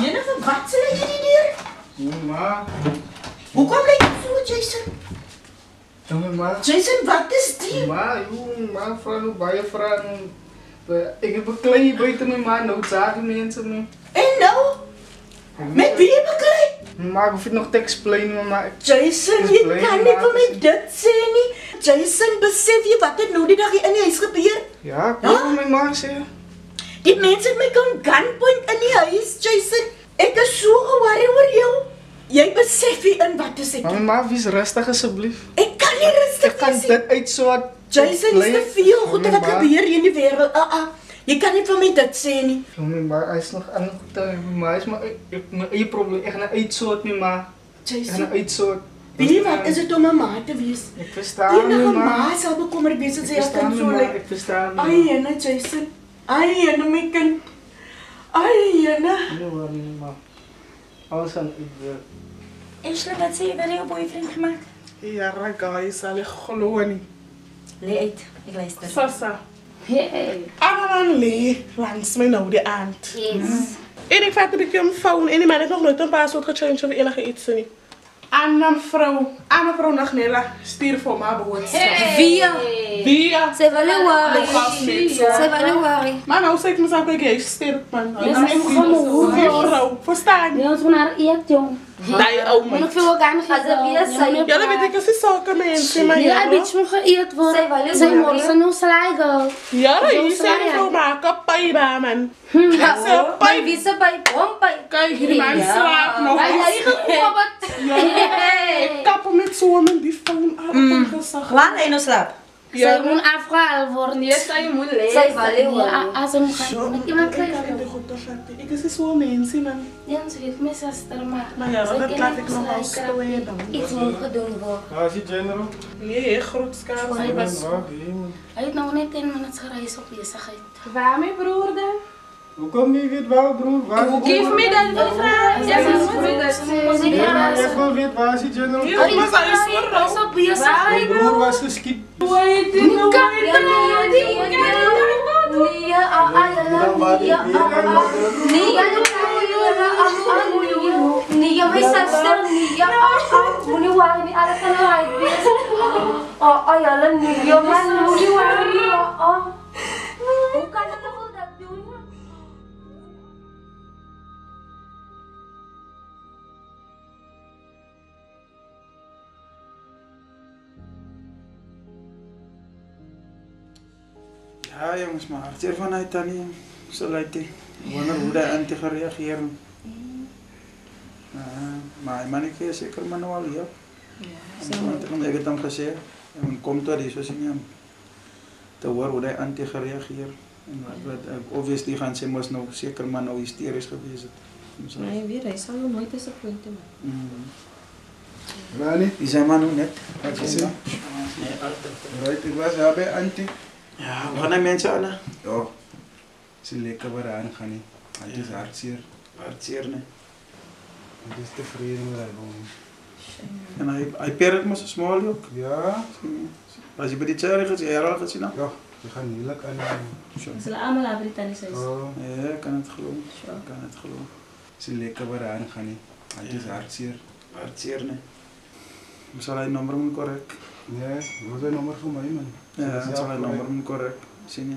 Jene, vir wat sal jy nie deur? Ja, ma. Hoekom lyk jy so, Jason? Ja, my ma. Jason, wat is die? Ma, ma, vra nou baie vra nou. Ek heb beklei buiten my ma, nou zagen mense nou. En nou? Met wie beklei? Ma, ek hoef het nog te explain, mama. Jason, jy kan nie vir my dit sê nie. Jason, besef jy wat het nou die dag hier in die huis gebeur? Ja, ek hoor my ma sê. Die mense het my kan gunpoint in die huis, Jason. Ek is so geworry oor jou. Jy besef nie in wat is ek. Maar my ma, wees rustig asseblief. Ek kan nie rustig wees nie. Ek kan dit uitsoort. Jason, is te veel goede wat gebeur hier in die wêreld. Jy kan nie vir my dit sê nie. My ma, hy is nog ander goede. My ma is my eie probleem. Ek gaan uitsoort, my ma. Jason. Ek gaan uitsoort. Wie wat is het om 'n ma te wees? Ek verstaan nie, ma. Ma sal bekommerd wees as sy as kind so lyk. Ek verstaan nie. Ai, Jana, Jason. Ai, Jana, my kind. Ai, Jana. Nee, ma. Alles aan u. Ashley, wat sê jy dat jou boyfriend gemaak? Ja, guys, al glo nie. Lê uit, ek luister. Sasa. Hey. Aan lê langs my nou die aand. Yes. En ik vat een beetje mijn phone en ik heb nog nooit een paswoord gechanged of enige iets niet. Anna vrouw Nagnella, stuur voor mij boodschap. Via. Zij willen worry. Zij willen worry. Maar nou zeg ik mezelf, kijk, jij stuurt man. Ja, ze is gewoon moe. Vrouw, verstaan je? Ja, ons moet naar eet, jong. Nee, oh man. Ik wil ook aan gaan. Ja, dat weet ik, als is zulke mensen, maar ja. ja. Een beetje moet geëerd worden. Zij morgen nog slijgen. Ja, dat is een vrouw maken, pijba man. Bij wie ze bij pompen. Kijk, die man slaapt nog. Ja, ik kap hem met zo'n die phone af. Waar in ons slaap? Zij moet afgehaald worden. Ja, zij moet leven. Zij willen worden. Als ze moet gaan. Iemand krijgt. Ik is zo'n mensen man. Ja, ze heeft mijn zuster maar. Maar ja, dat laat ik nog wel stoeien dan. Iets moet gedaan worden. Waar is die general? Nee, grootskaars. Hij heeft nog net 10 minuten gereisd op bezigheid. Waar mijn broer dan? Hoe kom je weet waar, broer? Geef me dan de vraag. Ja, ik wil weten waar is die general? Hij is op bezigheid. Broer was geskiet. Nee, mijn zuster, nee, moet niet waren, niet alles kan eruit wezen. Oh, ja, nee, man, moet niet waren, hoe kan ik dat doen? Ja jongens, maar hartseer vanuit Tannie. Zo lijkt hij. Ik wonder hoe hij aan tegen reageren. Maar man, ik weet zeker maar nou al hier. Want ik heb hem gezegd. En komt er die zo zien hem. Te horen hoe hij aan tegen reageren. Obviously gaan ze moest nou zeker maar nou hysterisch geweest. Nee, weer, hij zal nog nooit disappointen. Rani? Die zijn maar nog net. Wat is het? Right, ik was daar bij Antie. Ja, we gaan naar mensen aan. Ja, ze lekker weer aan gaan niet. Het is hartzeer. Hartzeer, nee. Het is tevreden met haar boom. En hij perkt me zo smal ook. Ja. Als je bij die cherry gaat, jij al gezien? Ja, we gaan heerlijk aan. Ze zullen allemaal naar Britannisch zijn. Ja, ik kan het geloven. Kan het geloven. Ze lekker weer aan gaan niet. Het is hartzeer. Hartzeer, nee. Zal hij nummer moet correct? Nee, wat is het nummer voor mij, man? Ja, zal hij nummer moet correct. Zie je?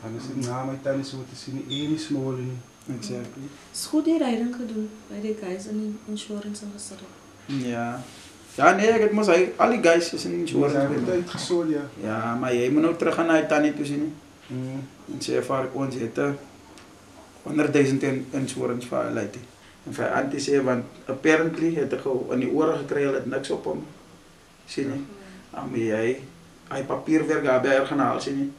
Dan is het na mij dan zo te zien, één is molen. Exactly. Is goed die rijden gedaan bij de guys en insurance en gezorgd. Ja. Ja, nee, het moest hij, al die guys zijn insurance. Hij heeft uitgezocht, ja. Ja, maar jij moet ook terug gaan naar Tannie toe zien. En ze ervaar ik ons zitten 100.000 insurance violate. En voor Antie zei, want apparently heeft hij gewoon in die oren gekregen dat niks op hem. Zie je? Maar hij papierwerk heb hij er gehaald, zie je?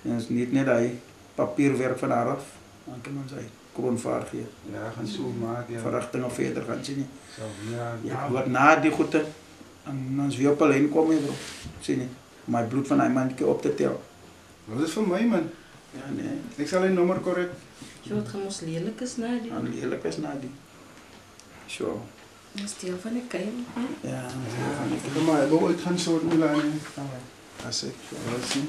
En het is niet net hij papierwerk van haar af. Dan kan man zeggen, kroonvaardig hier. Ja, gaan zo maken, ja. Verrichtingen verder gaan, zie je? Zo, ja. Ja, wat na die goede, en als we op alleen komen, bro. Zie je? Mijn bloed van een man op te tellen. Dat is voor mij, man. Ja, nee. Ik zal een nummer correct. Je wat gewoon lelijk is na die. En lelijk is na die. Zo. Dat is deel van de keim. Ja, ja. Maar ik wil ooit gaan soort Milan. Dat is het. Dat is het.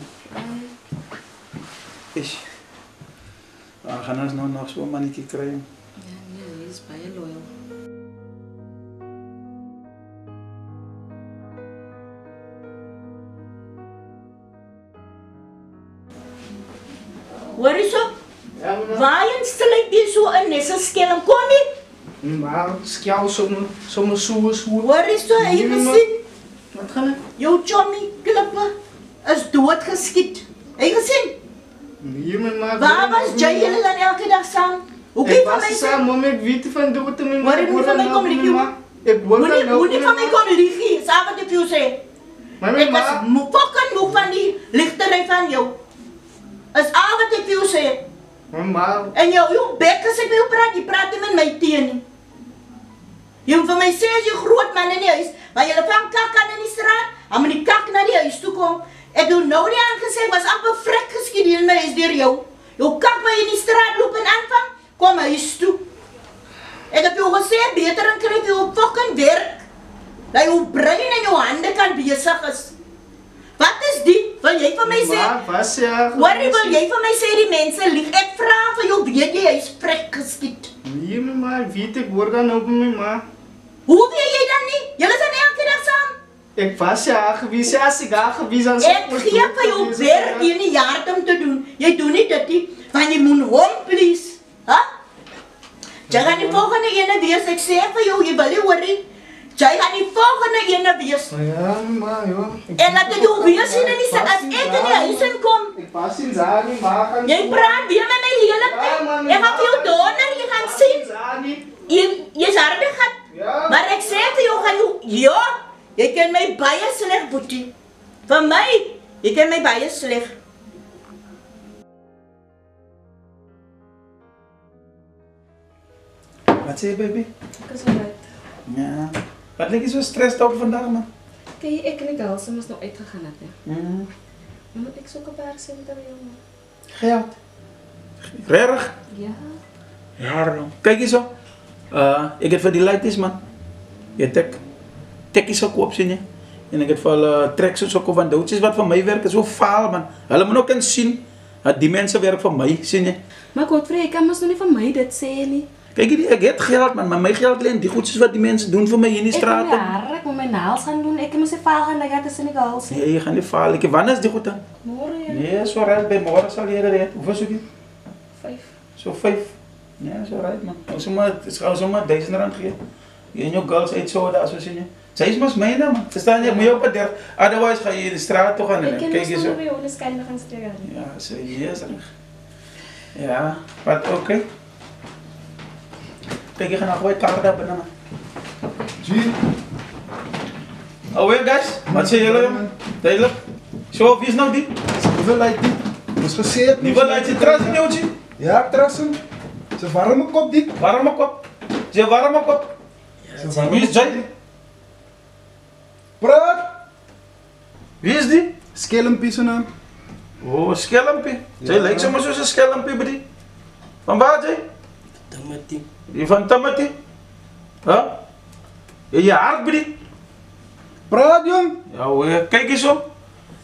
Is. We gaan ons nou nog zo'n mannetje krijgen. Ja, nee, hij is bij je loyal. Hoor je zo? Waarom stel ik die zo in deze skelm? Kom je? Maar skel zo'n soes. Hoor je zo? Heb je gezien? Wat gaan het? Jouw chommy klippen is doodgeschiet. Heb je gezien? Hier met mij. Waar was jij jullie dan elke dag samen? Hoe kun je van mij zeggen? Ik was samen met wie van de wat me. Waarom moet je van mij komen liegen? Moet je van mij komen liegen? Is dat wat ik je zei? Ik was fucking moe van die lichterij van jou. Is al wat ik je zei. Mama. En jouw bek als ik wil praten, je praat met mij tegen. Je moet van mij zeggen als je groot man in je huis, maar je van kak aan in die straat, en moet die kak naar die huis toe komen. Ik doe nou niet aangezegd, was amper vrek geschieden in mijn huis door jou. Jouw kak waar je in die straat loopt en aanvang, kom naar huis toe. Ik heb jou gezegd, beter dan krijg je fucking werk. dat jou brein en jou hande kan besig is. Wat is dit? Wil jy vir my sê? Waarom wil jy vir my sê die mense lieg? Ek vra vir jou, weet jy hy's vrek geskiet? Nee, ma, weet ek hoor dan op my ma. Hoe weet jy dan nie? Julle is dan elke dag saam? Ek was gewees, as ek gewees aan ek gee vir jou werk in die jaar om te doen. Jy doen nie dit nie, want jy moet hom please. Ha? Jy gaan die volgende ene wees, ek sê vir jou, jy wil nie worry. Jy gaan die volgende ene wees. Ja, ma, joh. En laat jy jou wees in die as ek in die huis inkom. Ek pas in Zani, ma gaan... Jy praat weer met my lelik nie. Ek gaan vir jou donder, jy gaan sien. Jy is hardig gehad. Maar ek sê vir jou, gaan jou... Ja, jy ken my baie sleg, boetie. Van my, jy ken my baie sleg. Wat sê jy, baby? Ek is alright. Ja. Wat lig jy so stressed op vandag, man? Kijk, ek en die girls moes nog uitgegaan het, hè. Moet ek soek op werksentrum, jongen. Geld? Rarig? Ja. Ja, kijk eens zo. Ik heb voor die lighties, man. Je tekkies ook op, zie je. En ik heb voor tracksuits ook van doodjes wat van mij werken. Zo faal, man. Hulle moet ook eens zien dat die mensen werken voor mij, zie je. Maar Godfrey, ik kan nog niet van mij dit zeggen, nie. Kijk, ik heb geld, man. Maar mijn geld alleen. Die goedjes wat die mensen doen voor mij in die straten. Ik moet mijn naals gaan doen. Ik moet ze faal gaan leggen tussen de girls. Nee, je gaat niet falen. Wanneer is die goed dan? Morgen, ja. Nee, zo rijdt bij morgen zal je rijden. Hoeveel zoek je? 5. Zo 5. Ja, zo rijdt, man. Ik zou zomaar 1000 rand geven. Je en je girls eet zo daar, zo zie je. Zij is maar mijn, man. Verstaan je? Moet je op het derde. Otherwise ga je in de straat toch gaan. Ik ken dus nog bij ons kinderen gaan steken. Ja, serieus. Ja, wat oké. Kijk, je gaat nog gewoon kaart hebben, man. Zie. Oh, weer, guys. Wat zeggen jullie, jongen? Duidelijk. Zo, wie is nou die? Hoeveel lijkt die? Dat is gezegd. Die wil uit je trassen, Jootje? Ja, trassen. Ze warme kop, die. Warme kop. Ze warme kop. Ja, wie is jij? Praat. Wie is die? Skelmpie zijn naam. Oh, Skelmpie. Zij lijkt zomaar zo'n Skelmpie bij die. Van waar, jij? Timothy. Die van Timothy? Huh? In je hart, bij die? Praat, jong. Ja, hoor. Kijk eens zo.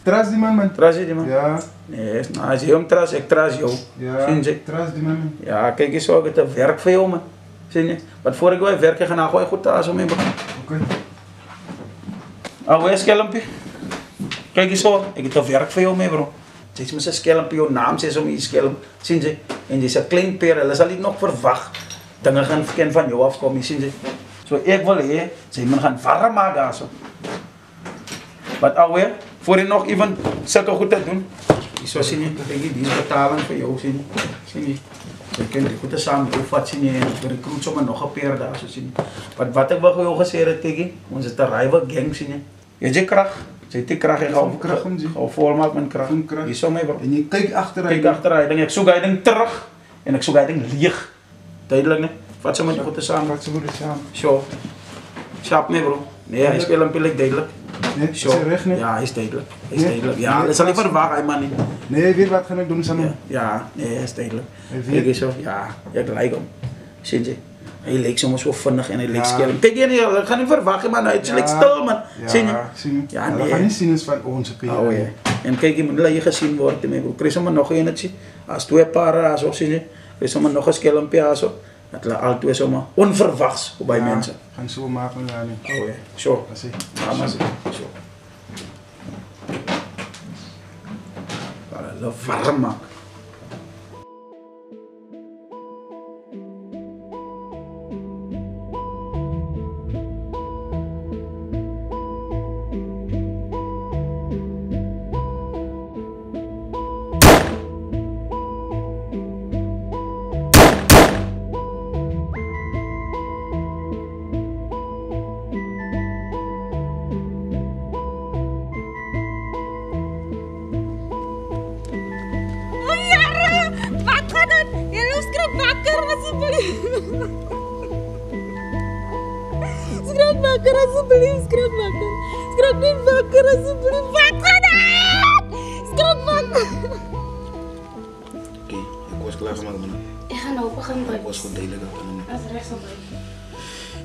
Tras die man. Tras die man? Ja. Nee, nou, als je hem tras, ik tras jou. Ja, tras die man. Ja, kijk eens zo, ik heb werk voor jou, man. Zie je? Wat voor ik wil werken, ga nou gewoon goed thuis om mee beginnen. Oké. Oh, Skelmpie. Kijk eens zo, ik heb werk voor jou mee, bro. Zeg maar, ze Skelmpie, jouw naam is om je Skelm. Zie je? En deze klein peren, dat zal niet nog verwacht. Dan gaan we van jou afkomen, zie je? Zo, ik wil hè, ze gaan warm maken, zo. Wat alweer, voor je nog even zulke goed te doen. Zo zie je, die is betalen voor jou, zie je. Zie je. Je kunt die goed samen doen, wat zie je, de recruit zomaar nog een peer daar, zo zie je. Wat ik wil jou gezegd tegen, onze te rival gang, zie je. Je hebt kracht. Zet die kracht in gaan volmaken met kracht. Je zo mee, bro. En je kijkt achteruit. Kijk achteruit. En ik zoek hij ding terug. En ik zoek hij ding leeg. Duidelijk, nee? Wat ze met je goed samen? Wat ze goed samen. Zo. Schaap mee, bro. Nee, hij speelt een pillen duidelijk. Nee, is hij recht, nee? Ja, hij is duidelijk. Hij is duidelijk. Ja, dat zal niet verwachten, man. Nee, weet wat ga ik doen, Samen? Ja, nee, hij is duidelijk. Kijk eens zo. Ja, ik lijk hem. Zie je? Hij leek soms zo vinnig en hij leek skelm. Kijk hier, ik ga niet verwachten, man. Hij lijkt stil, man. Zie je? Ja, nee. Dat gaat niet zien is van onze peer. Oh ja. En kijk, je moet je gezien worden, mijn broer. Krijg je maar nog eentje. Als twee paar zo, zie je? Krijg je maar nog een skelmpje zo. Dat laat altijd zomaar onverwachts bij mensen. Gaan zo maken, ja. Oh ja. Zo. Ja, maar zo. Dat warm maken.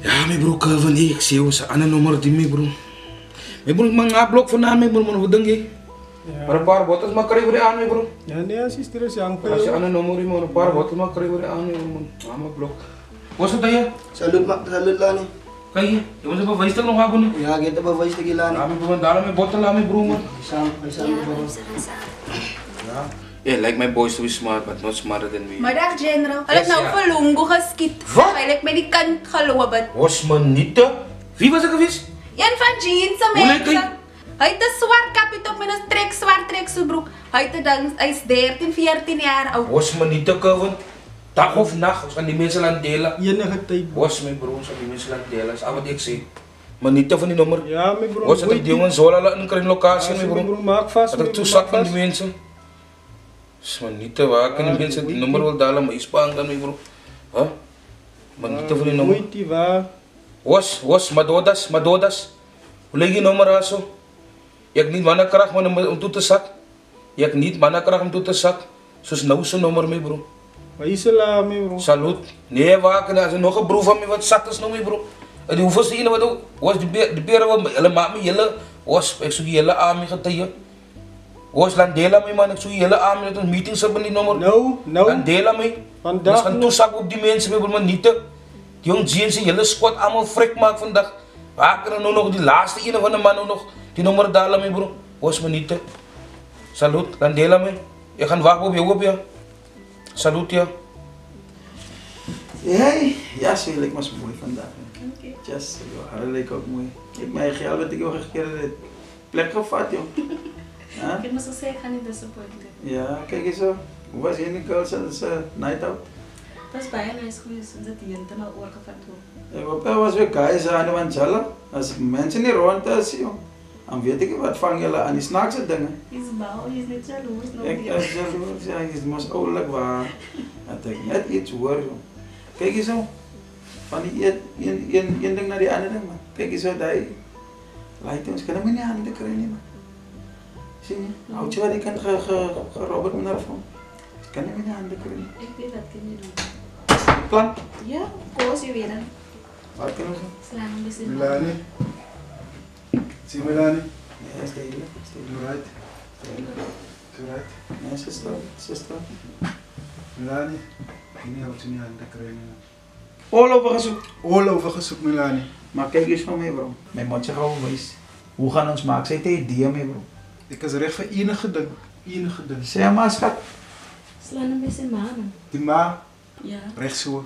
Ja, mijn bro, wanneer ik zie was een ander nummer die mijn bro. Mijn bro, ik mag een blok vandaan, mijn bro, maar wat denk je? Maar een paar bottles maar krijg je aan, mijn bro. Ja, nee, als je stress aan als je ander nummer maar een paar bottles maar krijg je aan, mijn bro. Aan mijn blok. Wat is het dan je? Salut Lani. Kijk je, je moet bewijs toch nog hebben? Ja, ik heb bewijs tegen Lani. Ja, mijn bro, daar mijn bottle aan, mijn bro, man. Ja. Yeah, like my boys to be smart, but not smarter than me. Maar dag General, hulle het nou vir Lungu geskiet. Wat? Hy het met die kind geloop het. Was man niet? Wie was er geweest? Een van Jean se mense. Hy het 'n swart kapie op met 'n swart treksoebroek. Hy is 13, 14 jaar oud. Was man niet, Kevin? Dag of nacht, ons gaan die mensen laten delen. Enige tijd. Was mijn broer, ons gaan die mensen laten delen. Dat is al wat ik zeg. Maar niet van die nummer. Ja, mijn broer. Was het die jongen zo laten in een locatie, mijn broer? broer, maak vast. Dat ik toezak van die mensen. Dus maar niet te waken, die mensen die nummer wil dalen, maar is bang dan, mijn broer. Huh? Maar niet van die nummer. Moet die waar? Was, Madodas. Hoe leg je nummer aan zo? Je hebt niet mannenkracht om toe te zak. Je hebt niet mannenkracht om toe te zak. Zoals nou zo'n nummer, mijn broer. Wat is er la, mijn broer? Salut. Nee, waken, er is nog een broer van mij wat zat is nou, mijn broer. En die hoeveelste ene wat ook, was de beren wat hulle maak me jelle, was, ik zoek je hele aan me getuigen. Was Landela mij man, ik zoek je hele aan me dat een meeting hebben die nummer. No. Landela mij. Vandaag dus gaan toezak op die mensen, mijn broer, maar niet te. Die jong jeans, die hele squad allemaal frik maakt vandaag. Waken er nou nog die laatste ene van de man nog, die nummer dalen, mijn broer. Was me niet te. Salut, Landela mij. Je gaat wachten op je op, ja. Salut, ja. Hey, ja, ze lijkt me zo mooi vandaag. Just, haar lijkt ook mooi. Ik mijn geld wat ik ook een keer de plek gevat, joh. Ik heb me zo zeggen, ik ga niet disappointed. Ja, kijk eens zo. Hoe was je in de girls night out? Dat is bijna nice geweest, dat die hinten al oorgevat worden. Ja, was weer guys aan de Manjala. Als mensen niet rond is, joh. Dan weet ik wat van jullie aan die snaakse dingen. Hij is bouw, hij is niet jaloers. Ik is jaloers, ja, hij is mas ouderlijk waar. Dat ik net iets hoor, joh. Kijk eens zo. Van die één ding naar die andere ding, man. Kijk eens zo, die lijkt ons, kan hem niet handen krijgen, man. Zie je? Houd je wat ik kan gerobberd met haar van? Kan hem niet handen krijgen. Ik weet dat kan je doen. Plan? Ja, koos je weer dan. Wat kunnen we doen? Slaan een beetje. Melanie. Zie Melanie? Ja, is duidelijk. Right. Right. Nee, zuster. Melanie. Ik houdt ze niet aan de kringen. All over gezoek, Melanie. Maar kijk eens van mij, bro. Mijn matje gaan we wijs. Hoe gaan ons maken? Zij tegen die mee, bro. Ik is recht voor enige ding. Zeg maar, schat. Slaan een beetje manen. Die ma? Ja. Recht zo.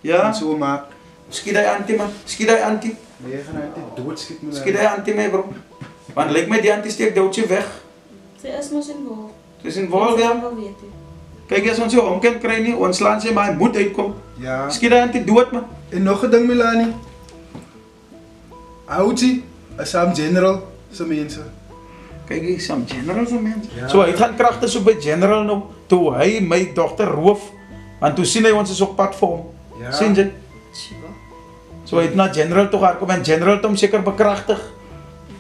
Ja? Zo ma. Schiet hij anti, man. Schiet hij anti. Nee, je gaat uit doodschiet, Melanie. Schiet hij anti mee, bro. Want lijkt mij die anti steekt doodje weg. Ze is maar in wol. Het is in wol, ja. Kijk, als ons zo omkent krijgen, ons slaan ze maar hij moet uitkomen. Ja. Schiet hij anti, doe het, man. En nog een ding, Melanie. Oudje, Sam General, zijn mensen. Kijk eens, Sam General zijn mensen. Ja. Zo, hij gaat krachten zo bij General nou. Toen hij mijn dochter roof. Want toen zien hij ons op pad voor hem. Ja. Zie je? Zo, hij naar General toe gaat komen en General hem zeker bekrachtig.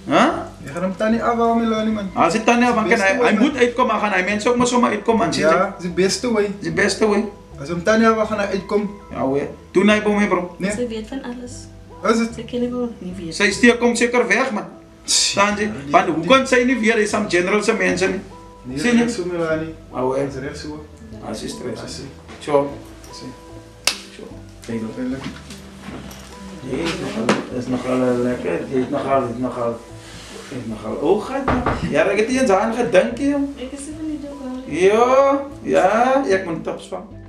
Huh? Je gaat hem dan niet afhalen, Melanie, man. Als het dan niet afhalen, hij moet uitkomen, gaan hij mensen ook maar zomaar uitkomen. Ja, dat is de beste way. Dat is de beste way. Als hem dan niet afhalen, gaan hij uitkomen. Ja, weer. Doe hij bij mij, bro. Nee. Ze weet van alles. Wat is het? Ze kennen gewoon niet weer. Zij stier komt zeker weg, man. Sanji, want hoe kan zij niet weer? Hij is Sam General zijn mensen. Nee, zie je? recht zo, Melanie. Oh, Dat is recht zo. Als je stress. Zo. Kijk dat. Dat is nogal lekker. Die is nogal. Oh, gaat nou. Ja, dat heb je eens aan gedacht, joh. Ik is even niet doen, Ja, ik moet tops van.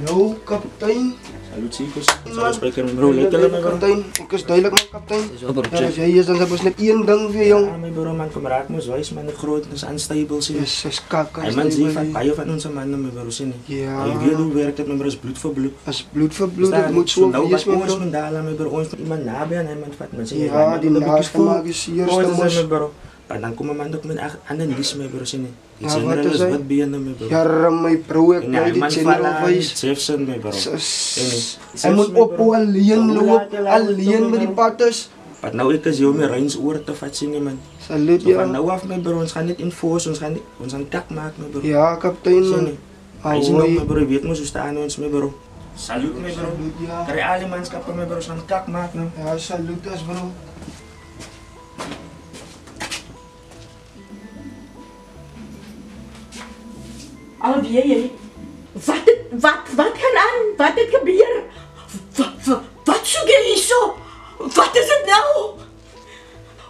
Yo, kapitein. Salut, chicos. Zou spreken, bro. Lekker lang, bro. Kapitein, ik is duidelijk, man, kapitein. Zo, bro. En als jij is, dan hebben we net één ding weer, jong. Ja, mijn bro, man, kom raak me wijs, man. De groot is unstable, zie je. Yes, kaka. Hij man, zie van bij van onze mannen, mijn bro, zie je. Ja. Je weet hoe werkt het, mijn bro, is bloed voor bloed. Als bloed voor bloed, het moet zo wees, mijn man. bro. Ons met iemand nabij en hij man vat me. Ja, die naaste mag is hier, mijn bro. Padang ko mamandok man analis may bro sini. Ah, General wat is is hy? wat biyan na may bro. Jare my bro, ek nou die general vice. Jefferson may bro. Hy moet op alleen loop, alleen met die pattes. Pat nou ek is jou my reins oor te vat sini man. Salut So ja. van nou af my bro, ons gaan net enforce, ons gaan tak maak my bro. Ja, kaptein man. Hy sien ook my bro, weet mos hoe staan ons my bro. Salut my bro. Kry al die manskappe my bro, ons gaan tak maak nou. Ja, salut as bro. Alweer jy. Wat gaan aan? Wat het gebeur? Wat soek jy hierso? Wat is dit nou?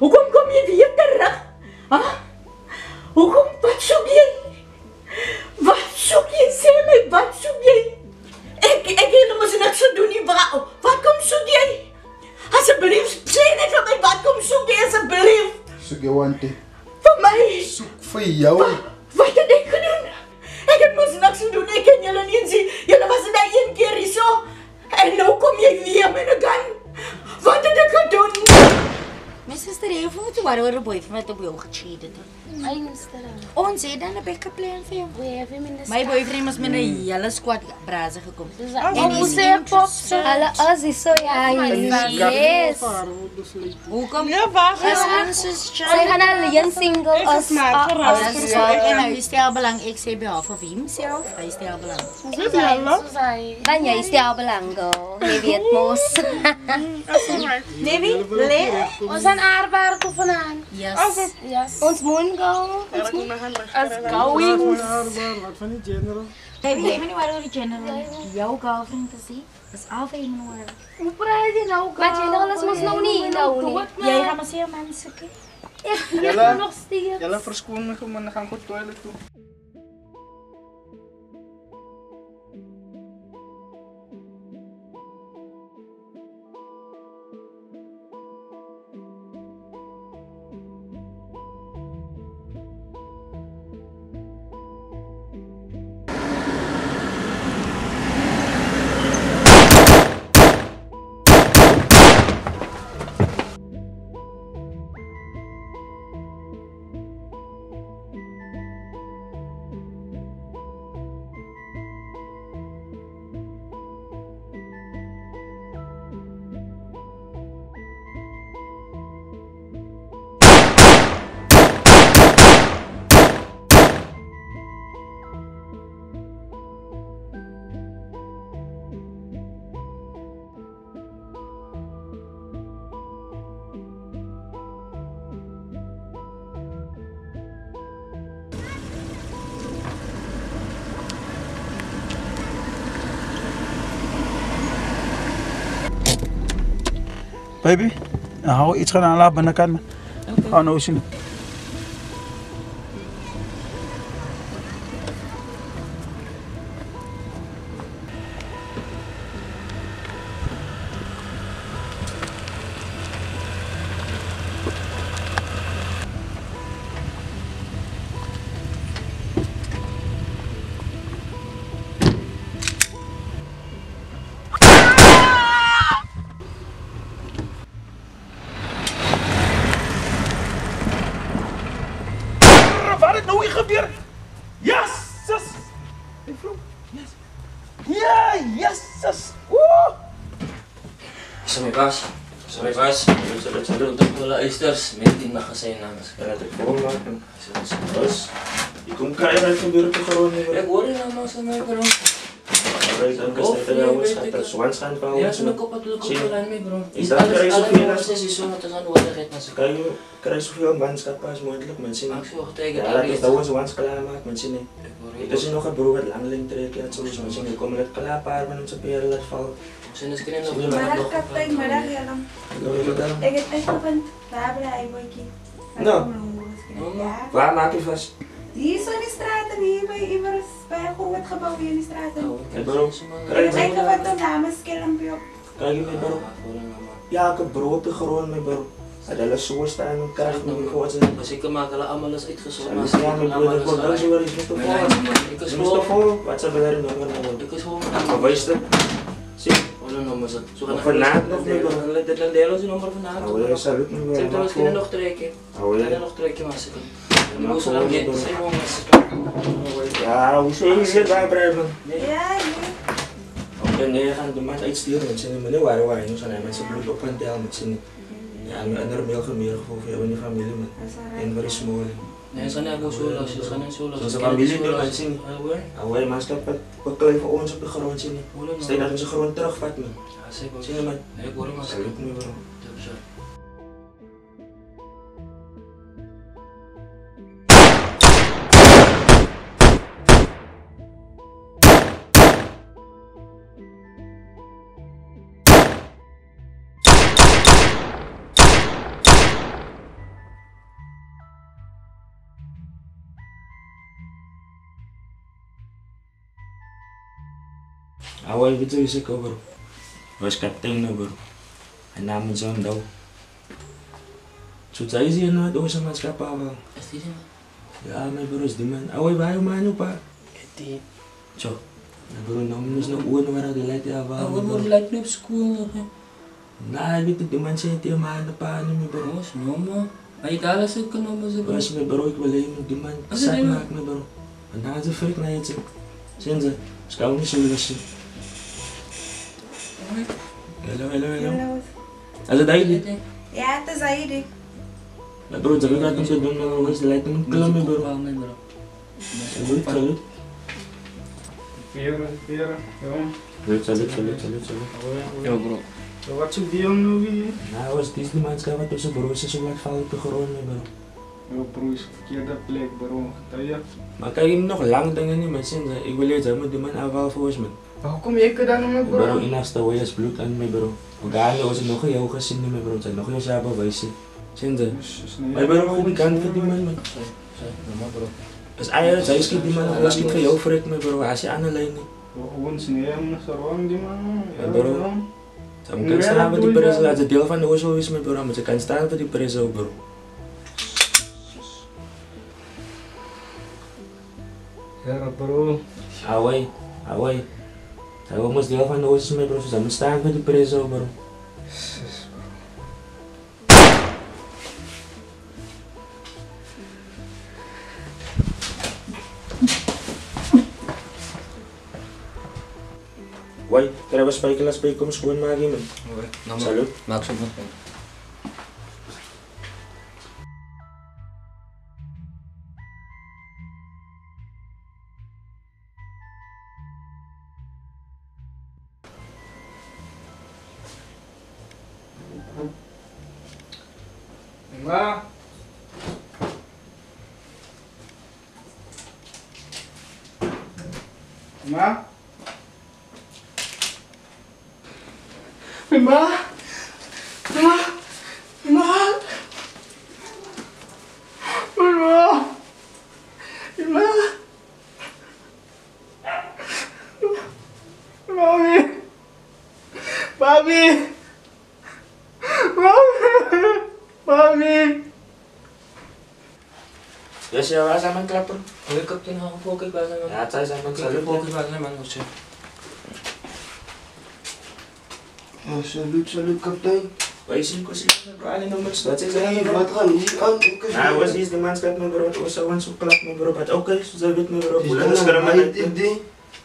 Hoekom kom jy weer terug? Ha? Hoekom? Wat soek jy? Wat soek jy? Sê my, wat soek jy? Ek het mos niks gedoen nie. Wat kom soek jy? Asseblief, sê net vir my, wat kom soek jy asseblief? Soek jou auntie. Vir my? Soek vir jou. Wat het ek gedoen? Ek het mos niks gedoen, ek ken julle nie sien. Julle was net een keer hierso. En nou kom jy weer met 'n gun. Wat het ek gedoen? My suster, jy hoef nie te worry oor 'n boyfriend wat op jou gecheated het. Ay, mister. Ons het dan 'n backup plan vir jou. We have him in the My boyfriend was met 'n hele squad braze gekom. En hoe sê ek pop? Hulle as is so ja. Yes. Hoekom? Ja, wag. Sy gaan alleen single as En hy stel belang, ek sê behalf of himself, hy stel belang. Dan jy stel belang, girl. Jy weet mos. Nevi, le. Ons gaan arbeid toe vanaan. Yes. Ons moet go. Ons going. Wat van die general? Baby, jy moet nie worry oor die general. Jou girlfriend te sien, is al vir hom nodig. Hoe praat jy nou? Maar general is mos nou nie. Jy gaan maar sê jou man soek. Ek nog steeds. Julle verskoon my man, gaan goed toilet toe. Baby, hou iets gaan aanlaat binnenkant man. Oh, nou sien. Wat het nou hier gebeur? Jezus! Hey vrouw, yes. Ja, jezus! Woe! Sorry pas. Zodat ze doen toch wel oysters met die magazijn aan. Ja, dat ik volmaken. Dus, je komt krijgen uit de buurt gewoon niet. Ik hoor je nou maar zo mee bro. Weet dan kan het wel eens gaat dat zwans gaan bouwen. Ja, zo'n kop het lukken wel aan mee bro. Is dat krijg je zoveel als het is zo dat aan worden gaat kan je krijg zoveel manschappen als mogelijk mensen. Maak zo tegen ja, dat is dat ons zwans klaar maakt mensen niet. Ik is nog een broer wat lang link trekken dat sowieso mensen die komen het klaar paar van onze peren laat vallen. Zijn de screen nog Middag kaptein, middag Jan. Ek het uitgevind waar bly hy boetjie. Nou. Waar maak je vast? Hier so in die straat en hier by iewers by 'n groot gebou hier in die straat. Hey bro, Kry jy wat dan naam skelmpie op? Kijk je bro? Ja, ik heb brood op de grond met bro. Dat hulle so staan en krijg me niet voor ze. Als ik maak hulle allemaal eens uitgezocht. Ja, mijn broer, dat wordt wel zo wel eens met de vol. Ik is vol. Wat ze willen doen, dan gaan we. Ik is gewoon. Maar wees het? Zie. Ano nommer ze? Zo gaan Vanavond nog mee, bro. Dan delen ze die nummer vanavond. Oh, ja, salut me, bro. Zeg trouwens, kunnen nog trekken. Oh, ja. Kunnen nog trekken, maar zitten. Die Maar moesten gewoon dan niet, bro. zijn jongens. Ja, hoezo is het daar, Brijven? Ja, Oké, nee, gaan de maand uitsturen, want ze nemen niet waar nu zijn met zijn bloed op een tel met z'n. Ja, een andere mail gemeen gevoel voor jou en je familie, man. En waar is mooi. Nee, ze gaan niet zo los, ze gaan niet zo los. Zo'n familie doen met z'n. Alweer, maar stap wat klein voor ons op de grond z'n. Stel dat we ze gewoon terugvat, man. Ja, zeker. Z'n, man. Nee, ik hoor hem als ik. Salut me, bro. Awal betul sih kau bro. Was kapten na bro. Ang naman sa daw. So tayo siya na doon sa mas kapawal. Asti din. Ya may bro di man. Away bayo mano pa. Eti. Cho. Na bro na umus na uwan wala dilight ya ba. Awal mo dilight na school na. Na bito di man siya tiya mahal na pa ano mi bro. Mas nomo. Ay kala sa ka nomo sa bro. Was may bro ikwala yung di man. Sa mak na bro. Ang nasa freak na yun. Senza. Sekarang ni sudah sih. Hello. Ada Daidi? Ja, het is Daidi. Ya bro, jaga kan sa doon na was light ng kalam bro. Salut. Pera. Salut. Yo bro. So wat zoek die jongen nu weer? Nou, was dit die man skawa tussen bro, sa sulat fout pe geron bro. Yo bro, is verkeerde plek bro. Tayo. Maar kijk hem nog lang dengan ni mesin. Ik wil je zeggen, die man aval volgens mij. Hoe kom je dan nog bro? Bro, inasta way as bloed aan mij bro. Ugaan was nog jou gezien ni bro. Zeg nog jou siapa baisi. Sinza. Maar bro, hoe kan het die man? Normaal bro. As ayaw, saya skip di man. Was skip kayo freak me bro. Asi ana lain ni. Gewoon sneeuw na sarong di man. Ja bro. Sa kan staan voor die preso. Als het deel van de ozo is me bro. Maar ze kan staan voor die preso bro. Ja bro. Away. Saya mas deel van de ozo is me bro. Ze kan staan voor die preso bro. Why? Kaya was pa kelas pa kom schoon magi man. Okay. Salut. Maak zo. Ma. Mami. Ya siya sa man klapper. Oke kapten ako po kay basa man. Ya saya sa man salut. Po kay basa man usi. Salut kapten. Waisin ko sila nag-aali ng match. That's it. Wat gaan hier Was is the man's got me bro. Was awan so klap me bro. But okay, so zabit me bro. Bulan na skara man.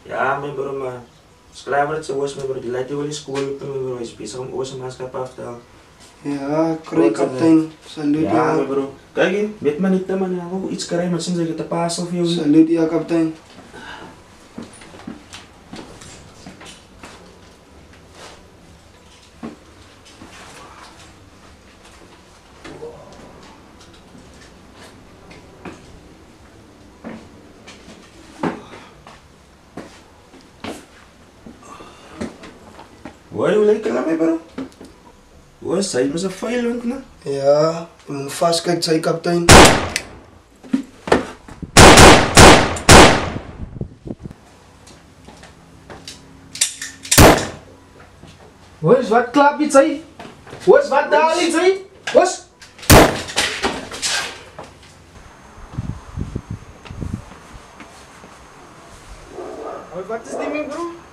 Ja, me bro ma. Sklaver sa was me bro. Di lati wali school me bro. Ispisa kong was mas ka pafta. Ja, kry kapten. Salut ja. Ja, bro. Kaya bet man ita man ako. It's karay matsin sa kita paso fiyo. Salut ya kapten. Why you like kala me bro? Was side mas a file want na? Ja, je moet vast kijken, zei kaptein. Was wat klap iets zei? Was wat daar iets zei? Was? Wat is die bro?